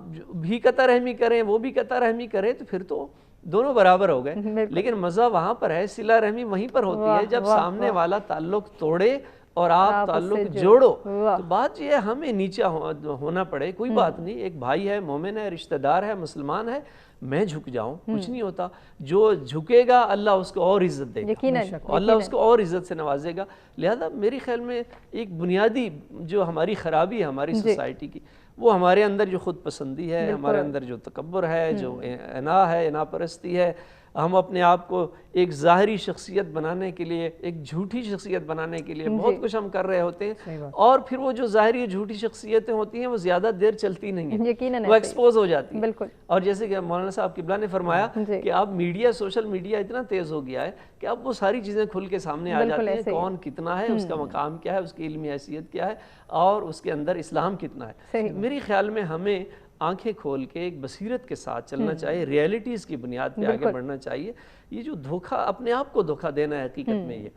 بھی قطع رحمی کریں، وہ بھی قطع رحمی کرے، تو پھر تو دونوں برابر ہو گئے۔ لیکن مزہ وہاں پر ہے، صلہ رحمی وہیں پر ہوتی ہے جب سامنے والا تعلق توڑے اور آپ تعلق جوڑو۔ تو بات یہ ہے ہمیں نیچا ہونا پڑے، کوئی بات نہیں، ایک بھائی ہے، مومن ہے، رشتہ دار ہے، مسلمان ہے، میں جھک جاؤں کچھ نہیں ہوتا۔ جو جھکے گا اللہ اس کو اور عزت دے گا، اللہ اس کو اور عزت سے نوازے گا۔ لہذا میرے خیال میں ایک بنیادی جو ہماری خرابی ہے ہماری سوسائٹی کی، وہ ہمارے اندر جو خود پسندی ہے، ہمارے اندر جو تکبر ہے، جو انا ہے، انا پرستی ہے، ہم اپنے آپ کو ایک ظاہری شخصیت بنانے کے لیے، ایک جھوٹی شخصیت بنانے کے لیے بہت کچھ ہم کر رہے ہوتے ہیں، اور پھر وہ جو ظاہری جھوٹی شخصیتیں ہوتی ہیں وہ زیادہ دیر چلتی نہیں ہیں، وہ ایکسپوز ہو جاتی ہیں۔ اور جیسے کہ مولانا صاحب قبلہ نے فرمایا کہ اب میڈیا، سوشل میڈیا اتنا تیز ہو گیا ہے کہ اب وہ ساری چیزیں کھل کے سامنے آ جاتی ہیں، کون کتنا ہے، اس کا مقام کیا ہے، اس کی علمی حیثیت کیا ہے، اور اس کے اندر اسلام کتنا ہے۔ میرے خیال میں ہمیں آنکھیں کھول کے ایک بصیرت کے ساتھ چلنا چاہیے، ریئلٹیز کی بنیاد پہ آگے بڑھنا چاہیے۔ یہ جو دھوکہ، اپنے آپ کو دھوکہ دینا ہے حقیقت میں یہ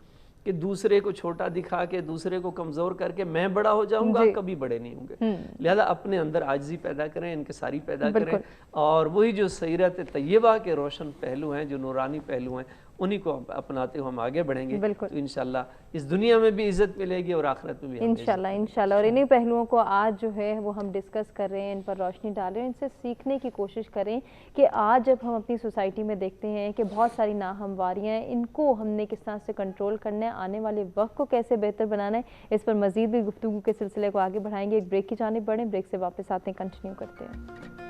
کہ دوسرے کو چھوٹا دکھا کے، دوسرے کو کمزور کر کے میں بڑا ہو جاؤں گا، کبھی بڑے نہیں ہوں گے۔ لہذا اپنے اندر عاجزی پیدا کریں، انکساری پیدا کریں، اور وہی جو سیرت طیبہ کے روشن پہلو ہیں، جو نورانی پہلو ہیں، انہی کو اپناتے ہوئے ہم آگے بڑھیں گے تو انشاءاللہ اس دنیا میں بھی عزت ملے گی اور آخرت میں بھی انشاءاللہ۔ اور انہی پہلوؤں کو آج جو ہے وہ ہم ڈسکس کر رہے ہیں، ان پر روشنی ڈال رہے ہیں، ان سے سیکھنے کی کوشش کریں کہ آج جب ہم اپنی سوسائٹی میں دیکھتے ہیں کہ بہت ساری ناہمواریاں ہیں، ان کو ہم نے کس طرح سے کنٹرول کرنا ہے، آنے والے وقت کو کیسے بہتر بنانا ہے، اس پر مزید بھی گفتگو کے سلسلے کو آگے بڑھائیں گے۔ ایک بریک کی جانب بڑھیں، بریک سے واپس آتے ہیں، کنٹینیو کرتے ہیں۔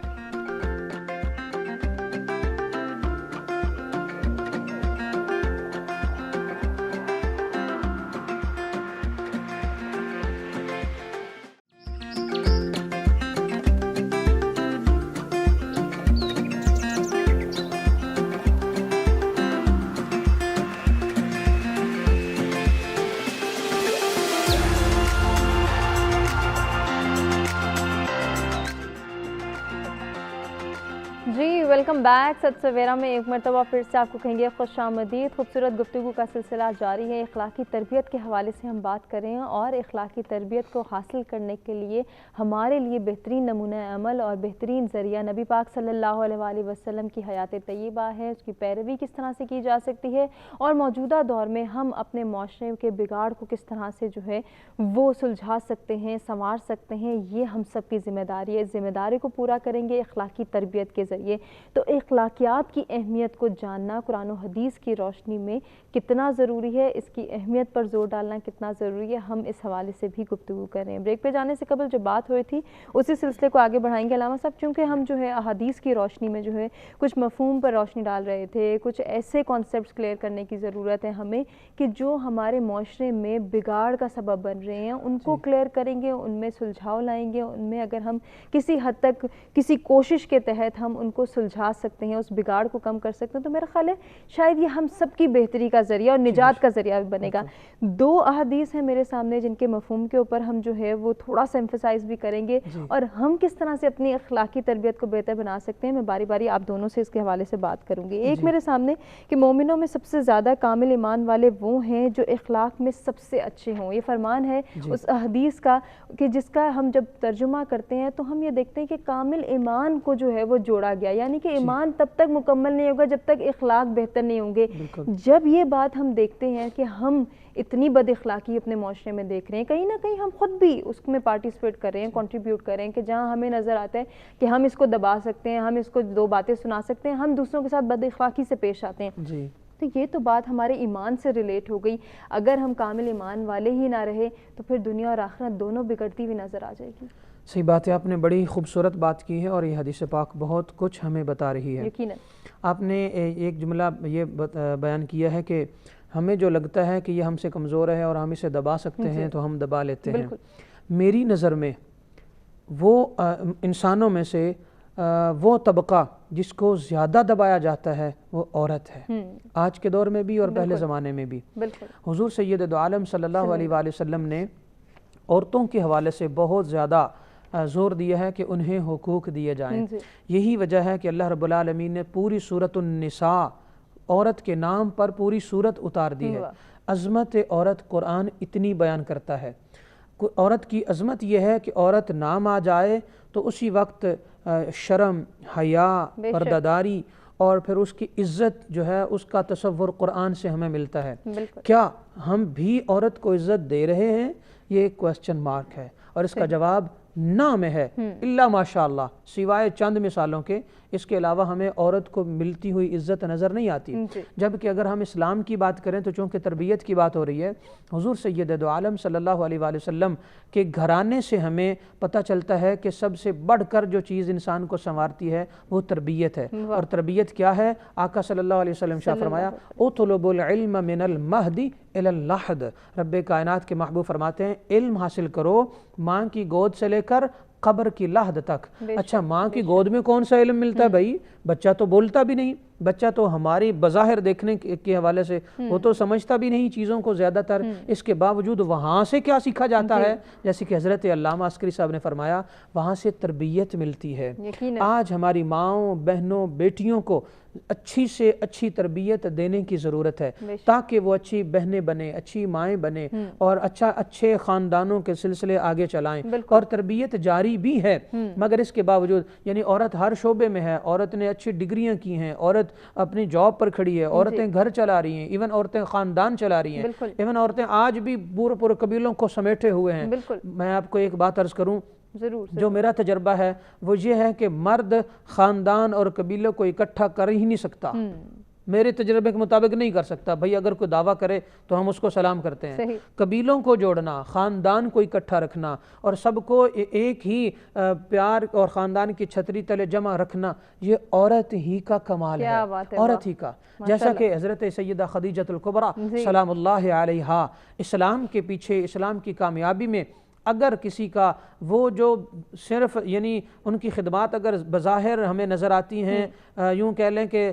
جی ویلکم بیک۔ سد سویرا میں ایک مرتبہ پھر سے آپ کو کہیں گے خوش آمدید۔ خوبصورت گفتگو کا سلسلہ جاری ہے، اخلاقی تربیت کے حوالے سے ہم بات کریں، اور اخلاقی تربیت کو حاصل کرنے کے لیے ہمارے لیے بہترین نمونہ عمل اور بہترین ذریعہ نبی پاک صلی اللہ علیہ وآلہ وسلم کی حیات طیبہ ہے، اس کی پیروی کس طرح سے کی جا سکتی ہے، اور موجودہ دور میں ہم اپنے معاشرے کے بگاڑ کو کس طرح سے جو ہے وہ سلجھا سکتے ہیں، سنوار سکتے ہیں، یہ ہم سب کی ذمہ داری ہے۔ اس ذمہ داری کو پورا کریں گے اخلاقی تربیت کے ذریعے ذریعے. تو اخلاقیات کی اہمیت کو جاننا قرآن و حدیث کی روشنی میں کتنا ضروری ہے، اس کی اہمیت پر زور ڈالنا کتنا ضروری ہے، ہم اس حوالے سے بھی گفتگو کر رہے ہیں. بریک پہ جانے سے قبل جو بات ہوئی تھی اسی سلسلے کو آگے بڑھائیں گے علامہ صاحب، چونکہ ہم جو ہے احادیث کی روشنی میں جو ہے کچھ مفہوم پر روشنی ڈال رہے تھے، کچھ ایسے کانسیپٹس کلیئر کرنے کی ضرورت ہے ہمیں کہ جو ہمارے معاشرے میں بگاڑ کا سبب بن رہے ہیں ان کو کلیئر کریں گے، ان میں سلجھاؤ لائیں گے، ان میں اگر ہم کسی حد تک کسی کوشش کے تحت ہم ان کو سلجھا سکتے ہیں، اس بگاڑ کو کم کر سکتے ہیں، تو میرا خیال ہے شاید یہ ہم سب کی بہتری کا ذریعہ اور نجات کا ذریعہ بھی بنے گا. 2 احادیث ہیں میرے سامنے جن کے مفہوم کے اوپر ہم جو ہے وہ تھوڑا سا ایمفسائز بھی کریں گے اور ہم کس طرح سے اپنی اخلاقی تربیت کو بہتر بنا سکتے ہیں. میں باری باری آپ دونوں سے اس کے حوالے سے بات کروں گی. ایک میرے سامنے کہ مومنوں میں سب سے زیادہ کامل ایمان والے وہ ہیں جو اخلاق میں سب سے اچھے ہوں. یہ فرمان ہے اس حدیث کا کہ جس کا ہم جب ترجمہ کرتے ہیں تو ہم یہ دیکھتے ہیں کہ کامل ایمان کو جو ہے وہ جوڑا گیا، یعنی کہ ایمان تب تک مکمل نہیں ہوگا جب تک اخلاق بہتر نہیں ہوں گے. جب یہ بات ہم دیکھتے ہیں کہ ہم اتنی بد اخلاقی اپنے معاشرے میں دیکھ رہے ہیں، کہیں نہ کہیں ہم خود بھی اس میں پارٹیسپیٹ کر رہے ہیں، کنٹریبیوٹ کر رہے ہیں کہ جہاں ہمیں نظر آتا ہے کہ ہم اس کو دبا سکتے ہیں، ہم اس کو 2 باتیں سنا سکتے ہیں، ہم دوسروں کے ساتھ بد اخلاقی سے پیش آتے ہیں. تو یہ تو بات ہمارے ایمان سے ریلیٹ ہو گئی. اگر ہم کامل ایمان والے ہی نہ رہے تو پھر دنیا اور آخرت دونوں بگڑتی ہوئی نظر آ جائے گی. صحیح بات ہے، آپ نے بڑی خوبصورت بات کی ہے اور یہ حدیث پاک بہت کچھ ہمیں بتا رہی ہے. یقیناً آپ نے ایک جملہ یہ بیان کیا ہے کہ ہمیں جو لگتا ہے کہ یہ ہم سے کمزور ہے اور ہم اسے دبا سکتے ہیں تو ہم دبا لیتے ہیں. میری نظر میں وہ انسانوں میں سے وہ طبقہ جس کو زیادہ دبایا جاتا ہے وہ عورت ہے، آج کے دور میں بھی اور پہلے زمانے میں بھی. حضور سید دو عالم صلی اللہ علیہ وآلہ وسلم نے عورتوں کے حوالے سے بہت زیادہ زور دیا ہے کہ انہیں حقوق دیے جائیں. یہی وجہ ہے کہ اللہ رب العالمین نے پوری سورۃ النساء عورت کے نام پر پوری سورت اتار دی ہے. عظمت عورت قرآن اتنی بیان کرتا ہے. عورت کی عظمت یہ ہے کہ عورت نام آ جائے تو اسی وقت شرم، حیا، پردہ داری اور پھر اس کی عزت جو ہے اس کا تصور قرآن سے ہمیں ملتا ہے. کیا ہم بھی عورت کو عزت دے رہے ہیں؟ یہ ایک کوسچن مارک ہے اور اس کا جواب نہ میں ہے، اللہ ماشاءاللہ، سوائے چند مثالوں کے. اس کے علاوہ ہمیں عورت کو ملتی ہوئی عزت نظر نہیں آتی. جبکہ اگر ہم اسلام کی بات کریں تو چونکہ تربیت کی بات ہو رہی ہے، حضور سید دو عالم صلی اللہ علیہ وآلہ وسلم کے گھرانے سے ہمیں پتہ چلتا ہے کہ سب سے بڑھ کر جو چیز انسان کو سنوارتی ہے وہ تربیت ہے. اور تربیت کیا ہے؟ آقا صلی اللہ علیہ وسلم شاہ فرمایا اطلب العلم من المہد الی اللحد. رب کائنات کے محبوب فرماتے ہیں علم حاصل کرو ماں کی گود سے لے کر قبر کی لحد تک. اچھا، ماں کی گود میں کون سا علم ملتا ہے بھائی؟ بچہ تو بولتا بھی نہیں، بچہ تو ہماری بظاہر دیکھنے کے حوالے سے وہ تو سمجھتا بھی نہیں چیزوں کو زیادہ تر. اس کے باوجود وہاں سے کیا سیکھا جاتا ہے؟ جیسے کہ حضرت علامہ عسکری صاحب نے فرمایا وہاں سے تربیت ملتی ہے. آج ہماری ماؤں، بہنوں، بیٹیوں کو اچھی سے اچھی تربیت دینے کی ضرورت ہے تاکہ وہ اچھی بہنیں بنیں، اچھی مائیں بنیں اور اچھے خاندانوں کے سلسلے آگے چلائیں. اور تربیت جاری بھی ہے، مگر اس کے باوجود یعنی عورت ہر شعبے میں ہے، عورت نے اچھی ڈگریاں کی ہیں، عورت اپنی جاب پر کھڑی ہے، عورتیں گھر چلا رہی ہیں، ایون عورتیں خاندان چلا رہی ہیں، ایون عورتیں آج بھی پورے قبیلوں کو سمیٹے ہوئے ہیں. میں آپ کو ایک بات عرض کروں، جو میرا تجربہ ہے وہ یہ ہے کہ مرد خاندان اور قبیلوں کو اکٹھا کر ہی نہیں سکتا. میرے تجربے کے مطابق نہیں کر سکتا. بھئی اگر کوئی دعویٰ کرے تو ہم اس کو سلام کرتے ہیں. قبیلوں کو جوڑنا، خاندان کو اکٹھا رکھنا اور سب کو ایک ہی پیار اور خاندان کی چھتری تلے جمع رکھنا، یہ عورت ہی کا کمال ہے، عورت ہی کا. جیسا کہ حضرت سیدہ خدیجہ الکبریٰ سلام اللہ علیہا اسلام کے پیچھے، اسلام کی کامیابی میں اگر کسی کا وہ جو صرف یعنی ان کی خدمات اگر بظاہر ہمیں نظر آتی ہیں، یوں کہہ لیں کہ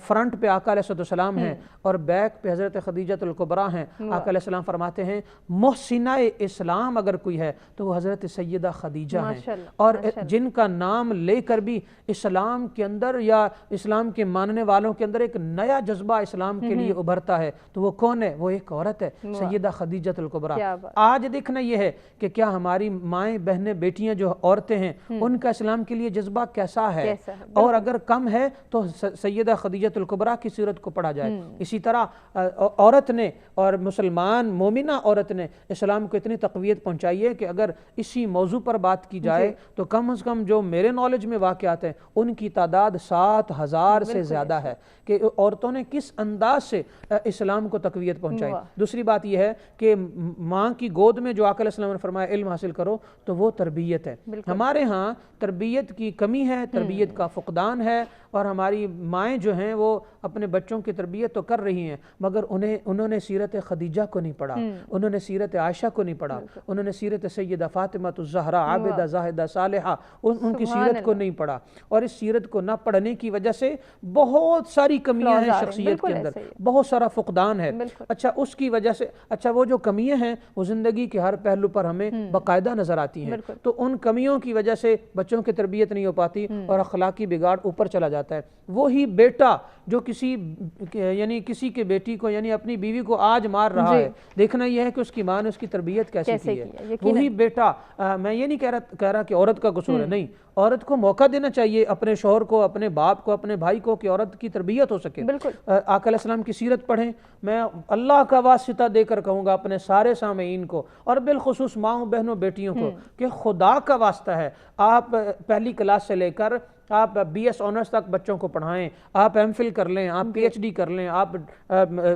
فرنٹ پہ آقا علیہ السلام ہیں اور بیک پہ حضرت خدیجہ الکبریٰ ہیں. آقا علیہ السلام فرماتے ہیں محسنہ اسلام اگر کوئی ہے تو وہ حضرت سیدہ خدیجہ ہیں. اور جن کا نام لے کر بھی اسلام کے اندر یا اسلام کے ماننے والوں کے اندر ایک نیا جذبہ اسلام کے لیے ابھرتا ہے تو وہ کون ہے؟ وہ ایک عورت ہے، سیدہ خدیجہ الکبریٰ. آج دیکھنا یہ ہے کہ کہ کیا ہماری مائیں بہنیں بیٹیاں جو عورتیں ہیں ان کا اسلام کے لیے جذبہ کیسا ہے، اور اگر کم ہے تو سیدہ خدیجہ الکبریٰ کی سیرت کو پڑھا جائے۔ اسی طرح عورت نے اور مسلمان مومنہ عورت نے اسلام کو اتنی تقویت پہنچائی ہے کہ اگر اسی موضوع پر بات کی جائے تو کم از کم جو میرے نالج میں واقعات ہیں ان کی تعداد 7,000 سے زیادہ ہے کہ عورتوں نے کس انداز سے اسلام کو تقویت پہنچائی۔ دوسری بات یہ ہے کہ ماں کی گود میں جو آقا علیہ السلام نے فرمایا علم حاصل کرو تو وہ تربیت ہے۔ ہمارے ہاں تربیت کی کمی ہے، تربیت کا فقدان ہے، اور ہماری مائیں جو ہیں وہ اپنے بچوں کی تربیت تو کر رہی ہیں مگر انہوں نے سیرت خدیجہ کو نہیں پڑھا، انہوں نے سیرت عائشہ کو نہیں پڑھا، انہوں نے سیرت سیدہ فاطمہ الزہرا عابدہ زاہدہ صالحہ ان کی سیرت کو نہیں پڑھا، اور اس سیرت کو نہ پڑھنے کی وجہ سے بہت ساری کمیاں ہیں شخصیت کے اندر، بہت سارا فقدان ہے۔ اچھا اس کی وجہ سے وہ جو کمیاں ہیں وہ زندگی کے ہر پہلو پر ہمیں باقاعدہ نظر آتی ہیں، تو ان کمیوں کی وجہ سے بچوں کی تربیت نہیں ہو پاتی اور اخلاقی بگاڑ اوپر چلا جاتا ہے۔ وہی بیٹا جو کسی کے بیٹی کو یعنی اپنی بیوی کو آج مار رہا ہے، دیکھنا یہ ہے کہ اس کی ماں نے اس کی تربیت کیسے کی ہے۔ وہی بیٹا، میں یہ نہیں کہہ رہا کہ عورت کا قصور ہے، نہیں، عورت کو موقع دینا چاہیے اپنے شوہر کو، اپنے باپ کو، اپنے بھائی کو کہ عورت کی تربیت ہو سکے۔ آقا علیہ السلام کی سیرت پڑھیں، میں اللہ کا واسطہ دے کر کہوں گا اپنے سارے سامعین کو اور بالخصوص ماؤں بہنوں بیٹیوں کو کہ خدا کا واسطہ ہے، آپ پہلی کلاس سے لے کر آپ بی ایس آنرز تک بچوں کو پڑھائیں، آپ ایم فل کر لیں، آپ پی ایچ ڈی کر لیں، آپ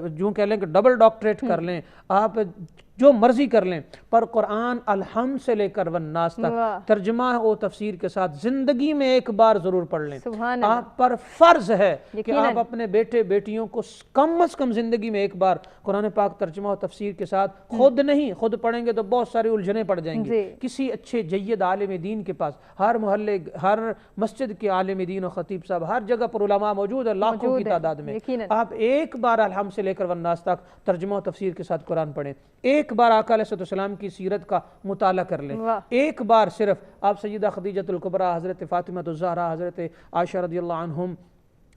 جو کہہ لیں کہ ڈبل ڈاکٹریٹ کر لیں، آپ جو مرضی کر لیں، پر قرآن الحمد سے لے کر والناس تک ترجمہ و تفسیر کے ساتھ زندگی میں ایک بار ضرور پڑھ لیں۔ آپ پر فرض ہے کہ آپ اپنے بیٹے بیٹیوں کو کم از کم زندگی میں ایک بار قرآن پاک ترجمہ و تفسیر کے ساتھ خود پڑھیں گے تو بہت ساری الجھنیں پڑ جائیں گی۔ کسی اچھے جید عالم دین کے پاس، ہر محلے ہر مسجد کے عالم دین و خطیب صاحب ہر جگہ پر علماء موجود ہے لاکھوں کی تعداد میں، آپ ایک بار الحمد سے لے کر والناس تک ترجمہ و تفسیر کے ساتھ قرآن پڑھیں، ایک بار آقا علیہ السلام کی سیرت کا مطالعہ کر لیں، ایک بار صرف آپ سیدہ خدیجہ الکبریٰ، حضرت فاطمہ الزہرا، حضرت عائشہ رضی اللہ عنہم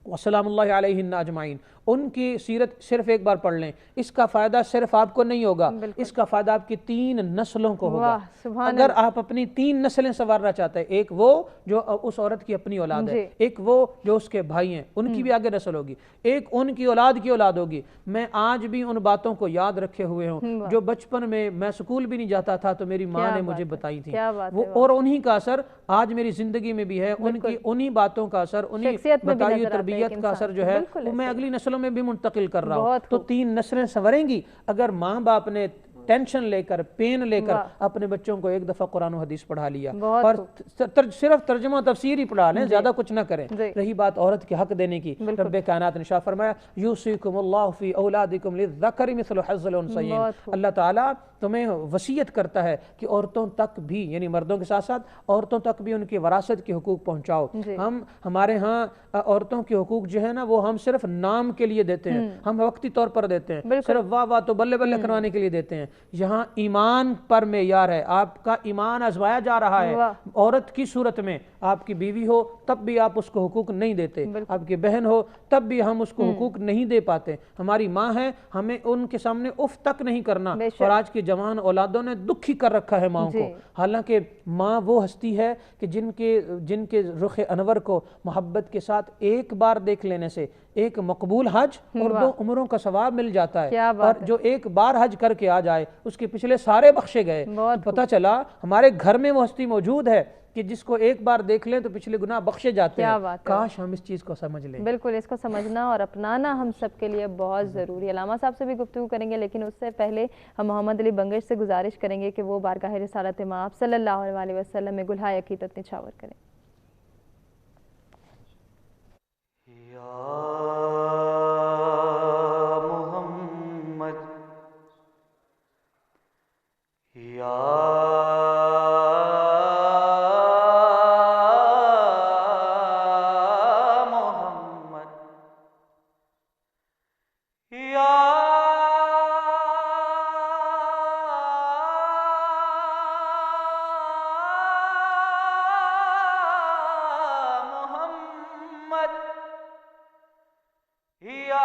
وسلام اللہ علیہن اجمعین، ان کی سیرت صرف ایک بار پڑھ لیں۔ اس کا فائدہ صرف آپ کو نہیں ہوگا، اس کا فائدہ آپ کی 3 نسلوں کو ہوگا۔ اگر آپ اپنی 3 نسلیں سنوارنا چاہتے ہیں، ایک وہ جو اس عورت کی اپنی اولاد ہے، ایک وہ جو اس کے بھائی ہیں ان کی بھی آگے نسل ہوگی، ایک ان کی اولاد کی اولاد ہوگی۔ میں آج بھی ان باتوں کو یاد رکھے ہوئے ہوں جو بچپن میں سکول بھی نہیں جاتا تھا تو میری ماں نے مجھے بتائی تھی، اور انہی کا اثر آج میری زندگی میں بھی ہے، انہی باتوں کا اثر، انہی بتائی تربیت کا اثر جو ہے وہ میں اگلی نسلوں میں بھی منتقل کر رہا ہوں۔ تو 3 نسلیں سنوریں گی اگر ماں باپ نے ٹینشن لے کر، پین لے کر اپنے بچوں کو ایک دفعہ قرآن و حدیث پڑھا لیا اور صرف ترجمہ تفسیر ہی پڑھا لیں، زیادہ کچھ نہ کریں۔ رہی بات عورت کے حق دینے کی، رب کائنات نے شاہ فرمایا یوصیکم اللہ فی اولادکم للذکر مثل حظ الانثیین، اللہ تعالیٰ تمہیں وصیت کرتا ہے کہ عورتوں تک بھی، یعنی مردوں کے ساتھ ساتھ عورتوں تک بھی ان کی وراثت کے حقوق پہنچاؤ۔ ہمارے ہاں عورتوں کے حقوق جو ہے نا وہ ہم صرف نام کے لیے دیتے ہیں، ہم وقتی طور پر دیتے ہیں، صرف واہ واہ تو بلے بلے کروانے کے لیے دیتے ہیں۔ یہاں ایمان پر معیار ہے، آپ کا ایمان آزمایا جا رہا ہے۔ عورت کی صورت میں آپ کی بیوی ہو تب بھی آپ اس کو حقوق نہیں دیتے، آپ کی بہن ہو تب بھی ہم اس کو حقوق نہیں دے پاتے۔ ہماری ماں ہے، ہمیں ان کے سامنے اف تک نہیں کرنا، اور آج کی جوان اولادوں نے دکھی کر رکھا ہے ماں کو۔ حالانکہ ماں وہ ہستی ہے کہ جن کے رخ انور کو محبت کے ساتھ ایک بار دیکھ لینے سے ایک مقبول حج اور 2 عمروں کا ثواب مل جاتا ہے، اور جو ایک بار حج کر کے آ جائے اس کے پچھلے سارے بخشے گئے۔ پتہ چلا ہمارے گھر میں وہ ہستی موجود ہے کہ جس کو ایک بار دیکھ لیں تو پچھلے گناہ بخشے جاتے ہیں۔ کاش ہم اس چیز کو سمجھ لیں۔ بالکل، اس کو سمجھنا اور اپنانا ہم سب کے لیے بہت ضروری ہے۔ علامہ صاحب سے بھی گفتگو کریں گے، لیکن اس سے پہلے ہم محمد علی بنگش سے گزارش کریں گے کہ وہ بارگاہ رسالت مآب صلی اللہ علیہ وسلم میں گلہائے عقیدت نچھاور کریں۔ محمد یا محمد یا محمد یا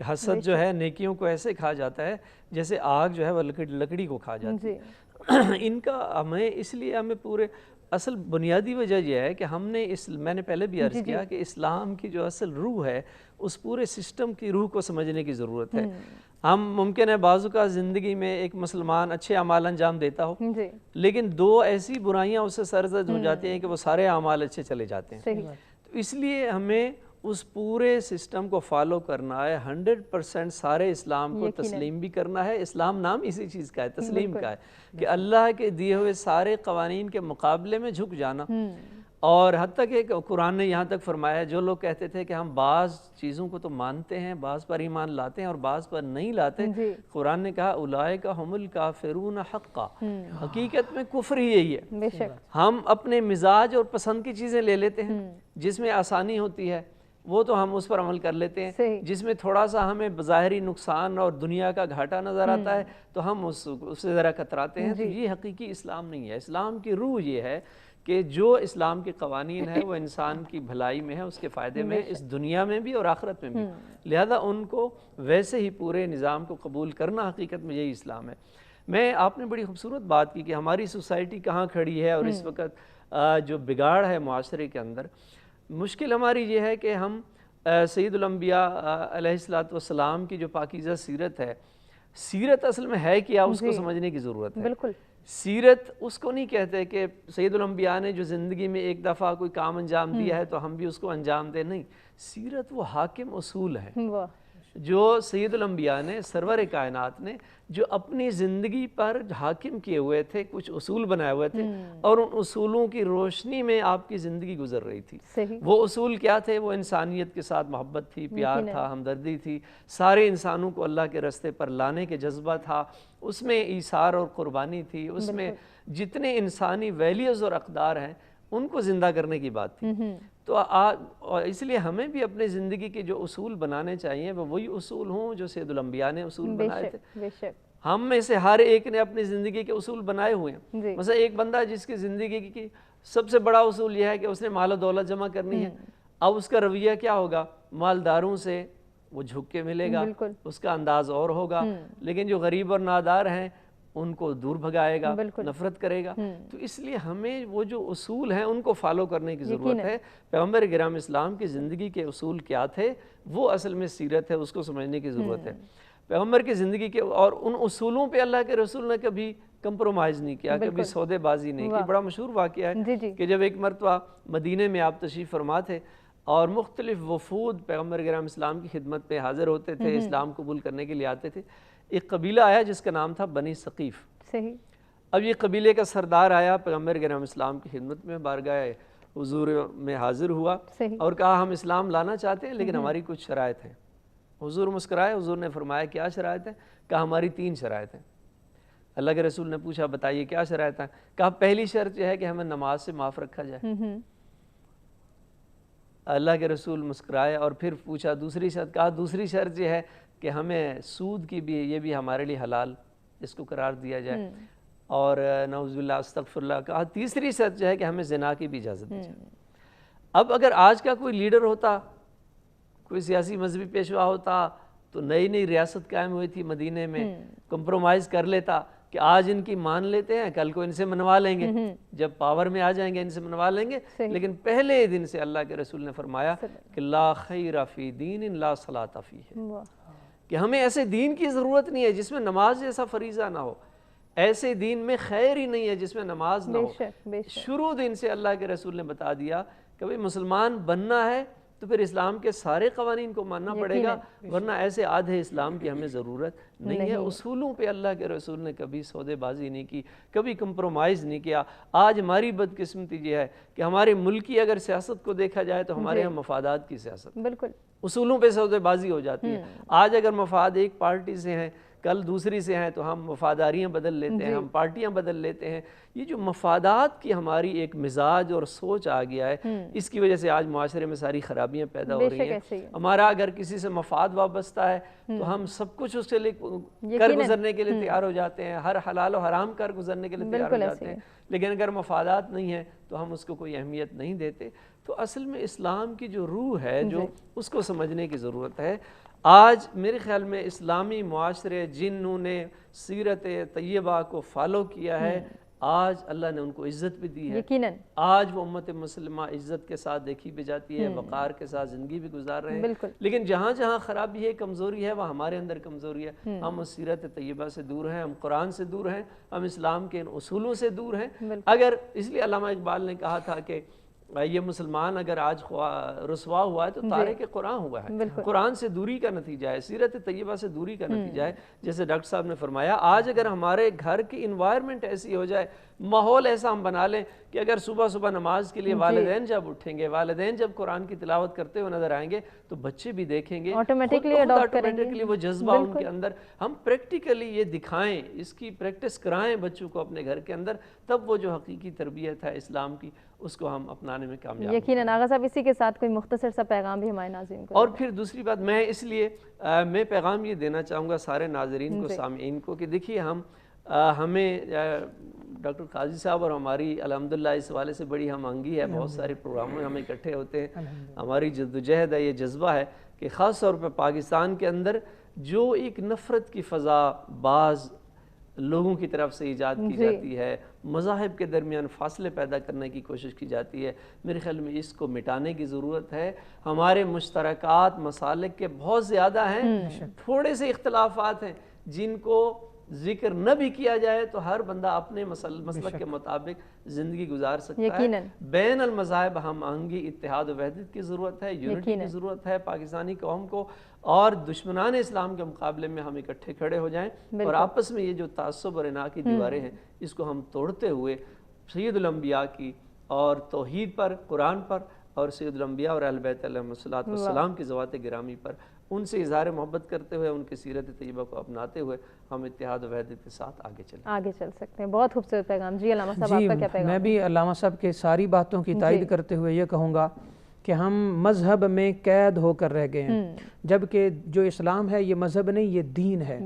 کہ حسد جو ہے نیکیوں کو ایسے کھا جاتا ہے جیسے آگ جو ہے وہ لکڑی کو کھا جاتی ہے۔ ان کا ہمیں پورے اصل بنیادی وجہ یہ ہے کہ ہم نے میں نے پہلے بھی عرض کیا کہ اسلام کی جو اصل روح ہے اس پورے سسٹم کی روح کو سمجھنے کی ضرورت ہے۔ ہم ممکن ہے بعض اوقات زندگی میں ایک مسلمان اچھے اعمال انجام دیتا ہو لیکن 2 ایسی برائیاں اس سے سرزد ہو جاتی ہیں کہ وہ سارے اعمال اچھے چلے جاتے ہیں۔ تو اس لیے ہمیں اس پورے سسٹم کو فالو کرنا ہے، 100% سارے اسلام کو تسلیم بھی کرنا ہے۔ اسلام نام اسی چیز کا ہے، تسلیم کا ہے، کہ اللہ کے دیے ہوئے سارے قوانین کے مقابلے میں جھک جانا۔ اور حتیٰ کہ قرآن نے یہاں تک فرمایا ہے جو لوگ کہتے تھے کہ ہم بعض چیزوں کو تو مانتے ہیں، بعض پر ایمان لاتے ہیں اور بعض پر نہیں لاتے، قرآن نے کہا اولئک هم الکافرون حقا، حقیقت میں کفر ہی یہی ہے۔ ہم اپنے مزاج اور پسند کی چیزیں لے لیتے ہیں، جس میں آسانی ہوتی ہے وہ تو ہم اس پر عمل کر لیتے ہیں، جس میں تھوڑا سا ہمیں بظاہری نقصان اور دنیا کا گھاٹا نظر آتا ہے تو ہم اس سے ذرا کتراتے ہیں۔ تو یہ حقیقی اسلام نہیں ہے۔ اسلام کی روح یہ ہے کہ جو اسلام کے قوانین ہیں وہ انسان کی بھلائی میں ہے، اس کے فائدے میں، اس دنیا میں بھی اور آخرت میں بھی، لہذا ان کو ویسے ہی پورے نظام کو قبول کرنا حقیقت میں یہی اسلام ہے۔ آپ نے بڑی خوبصورت بات کی کہ ہماری سوسائٹی کہاں کھڑی ہے اور اس وقت جو بگاڑ ہے معاشرے کے اندر، مشکل ہماری یہ ہے کہ ہم سید الانبیاء علیہ السلام کی جو پاکیزہ سیرت ہے، سیرت اصل میں ہے کیا اس کو سمجھنے کی ضرورت ہے۔ بالکل سیرت اس کو نہیں کہتے کہ سید الانبیاء نے جو زندگی میں ایک دفعہ کوئی کام انجام دیا ہے تو ہم بھی اس کو انجام دیں، نہیں، سیرت وہ حاکم اصول ہیں جو سید الانبیاء نے، سرور کائنات نے جو اپنی زندگی پر حاکم کیے ہوئے تھے، کچھ اصول بنائے ہوئے تھے اور ان اصولوں کی روشنی میں آپ کی زندگی گزر رہی تھی۔ وہ اصول کیا تھے؟ وہ انسانیت کے ساتھ محبت تھی، پیار تھا، ہمدردی تھی، سارے انسانوں کو اللہ کے راستے پر لانے کے جذبہ تھا، اس میں ایثار اور قربانی تھی، اس میں جتنے انسانی ویلیوز اور اقدار ہیں ان کو زندہ کرنے کی بات تھی۔ تو اس لیے ہمیں بھی اپنے زندگی کے جو اصول بنانے چاہیے وہ وہی اصول ہوں جو سید الانبیاء نے اصول بنائے تھے۔ ہم میں سے ہر ایک نے اپنی زندگی کے اصول بنائے ہوئے ہیں۔ مثلا ایک بندہ جس کی زندگی کی سب سے بڑا اصول یہ ہے کہ اس نے مال و دولت جمع کرنی ہے، اب اس کا رویہ کیا ہوگا؟ مالداروں سے وہ جھک کے ملے گا، اس کا انداز اور ہوگا، لیکن جو غریب اور نادار ہیں ان کو دور بھگائے گا، نفرت کرے گا۔ تو اس لیے ہمیں وہ جو اصول ہیں ان کو فالو کرنے کی ضرورت ہے۔ پیغمبر گرامی اسلام کی زندگی کے اصول کیا تھے وہ اصل میں سیرت ہے، اس کو سمجھنے کی ضرورت ہے۔ پیغمبر کی زندگی کے اور ان اصولوں پہ اللہ کے رسول نے کبھی کمپرومائز نہیں کیا، کبھی سودے بازی نہیں کی۔ بڑا مشہور واقعہ ہے کہ جب ایک مرتبہ مدینے میں آپ تشریف فرما تھے اور مختلف وفود پیغمبر گرامی اسلام کی خدمت میں حاضر ہوتے تھے، اسلام قبول کرنے کے لیے آتے تھے، ایک قبیلہ آیا جس کا نام تھا بنی ثقیف۔ اب یہ قبیلے کا سردار آیا پیغمبر گرامی اسلام کی خدمت میں، بارگاہ حضور میں حاضر ہوا اور کہا ہم اسلام لانا چاہتے ہیں لیکن ہماری کچھ شرائط ہیں۔ حضور مسکرائے، حضور نے فرمایا کیا شرائط ہیں؟ کہا ہماری 3 شرائط ہیں۔ اللہ کے رسول نے پوچھا بتائیے کیا شرائط ہیں؟ کہا پہلی شرط یہ ہے کہ ہمیں نماز سے معاف رکھا جائے۔ اللہ کے رسول مسکرائے اور پھر پوچھا دوسری شرط، کہا دوسری شرط یہ ہے کہ ہمیں سود کی بھی، یہ بھی ہمارے لیے حلال، اس کو قرار دیا جائے، اور نعوذ باللہ استغفر اللہ، کہا تیسری شرط جو ہے کہ ہمیں زنا کی بھی اجازت دی جائے۔ اب اگر آج کا کوئی لیڈر ہوتا، کوئی سیاسی مذہبی پیشوا ہوتا تو نئی نئی ریاست قائم ہوئی تھی مدینے میں، کمپرومائز کر لیتا کہ آج ان کی مان لیتے ہیں، کل کو ان سے منوا لیں گے، جب پاور میں آ جائیں گے ان سے منوا لیں گے۔ لیکن پہلے دن سے اللہ کے رسول نے فرمایا کہ لا خیر فی دین لا صلاۃ فیہ، کہ ہمیں ایسے دین کی ضرورت نہیں ہے جس میں نماز جیسا فریضہ نہ ہو، ایسے دین میں خیر ہی نہیں ہے جس میں نماز نہ ہو۔ شروع دن سے اللہ کے رسول نے بتا دیا کہ بھئی مسلمان بننا ہے تو پھر اسلام کے سارے قوانین کو ماننا پڑے گا، ورنہ ایسے آدھے اسلام کی ہمیں ضرورت نہیں ہے۔ اصولوں پہ اللہ کے رسول نے کبھی سودے بازی نہیں کی، کبھی کمپرومائز نہیں کیا۔ آج ہماری بدقسمتی یہ ہے کہ ہمارے ملک کی اگر سیاست کو دیکھا جائے تو ہمارے یہاں مفادات کی سیاست، بالکل اصولوں پہ سودے بازی ہو جاتی ہے۔ آج اگر مفاد ایک پارٹی سے ہیں، کل دوسری سے ہیں تو ہم مفاداریاں بدل لیتے ہیں، ہم پارٹیاں بدل لیتے ہیں۔ یہ جو مفادات کی ہماری ایک مزاج اور سوچ آ گیا ہے، اس کی وجہ سے آج معاشرے میں ساری خرابیاں پیدا ہو رہی ہیں۔ ہمارا اگر کسی سے مفاد وابستہ ہے تو ہم سب کچھ اس کے لیے کر گزرنے کے لیے تیار ہو جاتے ہیں، ہر حلال و حرام کر گزرنے کے لیے تیار ہو جاتے ہیں، لیکن اگر مفادات نہیں ہیں تو ہم اس کو کوئی اہمیت نہیں دیتے۔ تو اصل میں اسلام کی جو روح ہے، جو اس کو سمجھنے کی ضرورت ہے۔ آج میرے خیال میں اسلامی معاشرے جنہوں نے سیرت طیبہ کو فالو کیا ہے، آج اللہ نے ان کو عزت بھی دی ہے، یقیناً آج وہ امت مسلمہ عزت کے ساتھ دیکھی بھی جاتی ہے، وقار کے ساتھ زندگی بھی گزار رہے ہیں۔ بالکل۔ لیکن جہاں جہاں خرابی ہے، کمزوری ہے، وہ ہمارے اندر کمزوری ہے۔ ہم اس سیرت طیبہ سے دور ہیں، ہم قرآن سے دور ہیں، ہم اسلام کے ان اصولوں سے دور ہیں۔ اگر اس لیے علامہ اقبال نے کہا تھا کہ یہ مسلمان اگر آج رسوا ہوا ہے تو تارک قرآن ہوا ہے، قرآن سے دوری کا نتیجہ ہے، سیرت طیبہ سے دوری کا نتیجہ ہے۔ جیسے ڈاکٹر صاحب نے فرمایا، آج اگر ہمارے گھر کی انوائرمنٹ ایسی ہو جائے، ماحول ایسا ہم بنا لیں کہ اگر صبح صبح نماز کے لیے والدین جب اٹھیں گے، والدین جب قرآن کی تلاوت کرتے ہوئے نظر آئیں گے تو بچے بھی دیکھیں گے، آٹومیٹکلی وہ جذبہ ان کے اندر، ہم پریکٹیکلی یہ دکھائیں، اس کی پریکٹس کرائیں بچوں کو اپنے گھر کے اندر، تب وہ جو حقیقی تربیت ہے اسلام کی اس کو ہم اپنانے میں کامیاب ہیں۔ یقیناً آغا صاحب اسی کے ساتھ کوئی مختصر سا پیغام بھی ہمارے ناظرین کو۔ اور پھر دوسری بات میں اس لیے میں پیغام یہ دینا چاہوں گا سارے ناظرین کو، سامعین کو، کہ دیکھیے ہمیں ڈاکٹر قاضی صاحب اور ہماری الحمدللہ اس حوالے سے بڑی ہم آہنگی ہے، بہت سارے پروگراموں میں ہم اکٹھے ہوتے ہیں، ہماری جدوجہد ہے، یہ جذبہ ہے کہ خاص طور پہ پاکستان کے اندر جو ایک نفرت کی فضا بعض لوگوں کی طرف سے ایجاد کی جاتی ہے، مذاہب کے درمیان فاصلے پیدا کرنے کی کوشش کی جاتی ہے، میرے خیال میں اس کو مٹانے کی ضرورت ہے۔ ہمارے مشترکات مسالک کے بہت زیادہ ہیں، تھوڑے سے اختلافات ہیں جن کو ذکر نہ بھی کیا جائے تو ہر بندہ اپنے مسلک کے مطابق زندگی گزار سکتا ہے۔ بین المذاہب ہم آہنگی، اتحاد و وحدت کی ضرورت ہے، یونٹی کی ضرورت ہے پاکستانی قوم کو، اور دشمنان اسلام کے مقابلے میں ہم اکٹھے کھڑے ہو جائیں اور آپس میں یہ جو تعصب اور اناع کی دیواریں ہیں اس کو ہم توڑتے ہوئے سید الانبیاء کی اور توحید پر، قرآن پر، اور سید الانبیاء اور اہل بیت علیہم السلام کی ذوات گرامی پر ان سے اظہار محبت کرتے ہوئے، ان کی سیرت طیبہ کو اپناتے ہوئے ہم اتحاد و وحدت کے ساتھ آگے چل سکتے ہیں۔ بہت خوبصورت پیغام۔ جی علامہ صاحب آپ کا کیا پیغام؟ میں بھی علامہ صاحب کے ساری باتوں کی تائید کرتے ہوئے یہ کہوں گا کہ ہم مذہب میں قید ہو کر رہ گئے ہیں، جبکہ جو اسلام ہے یہ مذہب نہیں، یہ دین ہے۔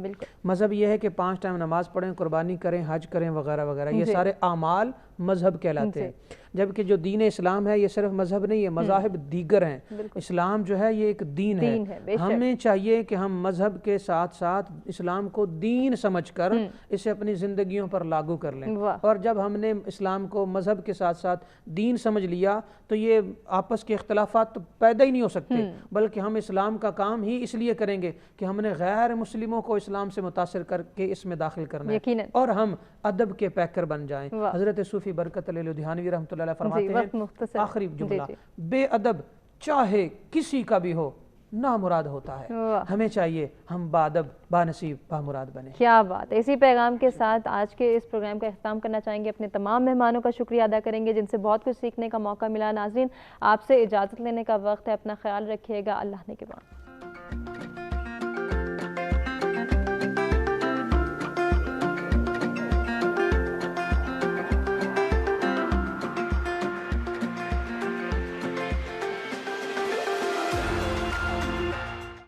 مذہب یہ ہے کہ 5 ٹائم نماز پڑھیں، قربانی کریں، حج کریں وغیرہ وغیرہ، یہ سارے اعمال مذہب کہلاتے ہیں، جبکہ جو دین اسلام ہے یہ صرف مذہب نہیں ہے، مذاہب دیگر ہیں۔ اسلام جو ہے یہ ایک دین ہے، ہمیں چاہیے کہ ہم مذہب کے ساتھ ساتھ اسلام کو دین سمجھ کر اسے اپنی زندگیوں پر لاگو کر لیں، اور جب ہم نے اسلام کو مذہب کے ساتھ ساتھ دین سمجھ لیا تو یہ آپس کے اختلافات تو پیدا ہی نہیں ہو سکتے، بلکہ ہم اسلام کا کام ہی اس لیے کریں گے کہ ہم نے غیر مسلموں کو اسلام سے متاثر کر کے اس میں داخل کرنا ہے، اور ہم ادب کے پیکر بن جائیں۔ حضرت صوفی برکت علی لدھیانوی رحمۃ اللہ علیہ فرماتے ہیں، آخری جملہ، بے ادب چاہے کسی کا بھی ہو نامراد ہوتا ہے، ہمیں چاہیے ہم بادب بانصیب بامراد بنے۔ کیا بات ہے۔ اسی پیغام کے ساتھ آج کے اس پروگرام کا اختتام کرنا چاہیں گے، اپنے تمام مہمانوں کا شکریہ ادا کریں گے جن سے بہت کچھ سیکھنے کا موقع ملا۔ ناظرین آپ سے اجازت لینے کا وقت ہے، اپنا خیال رکھیے گا، اللہ نے کے بعد۔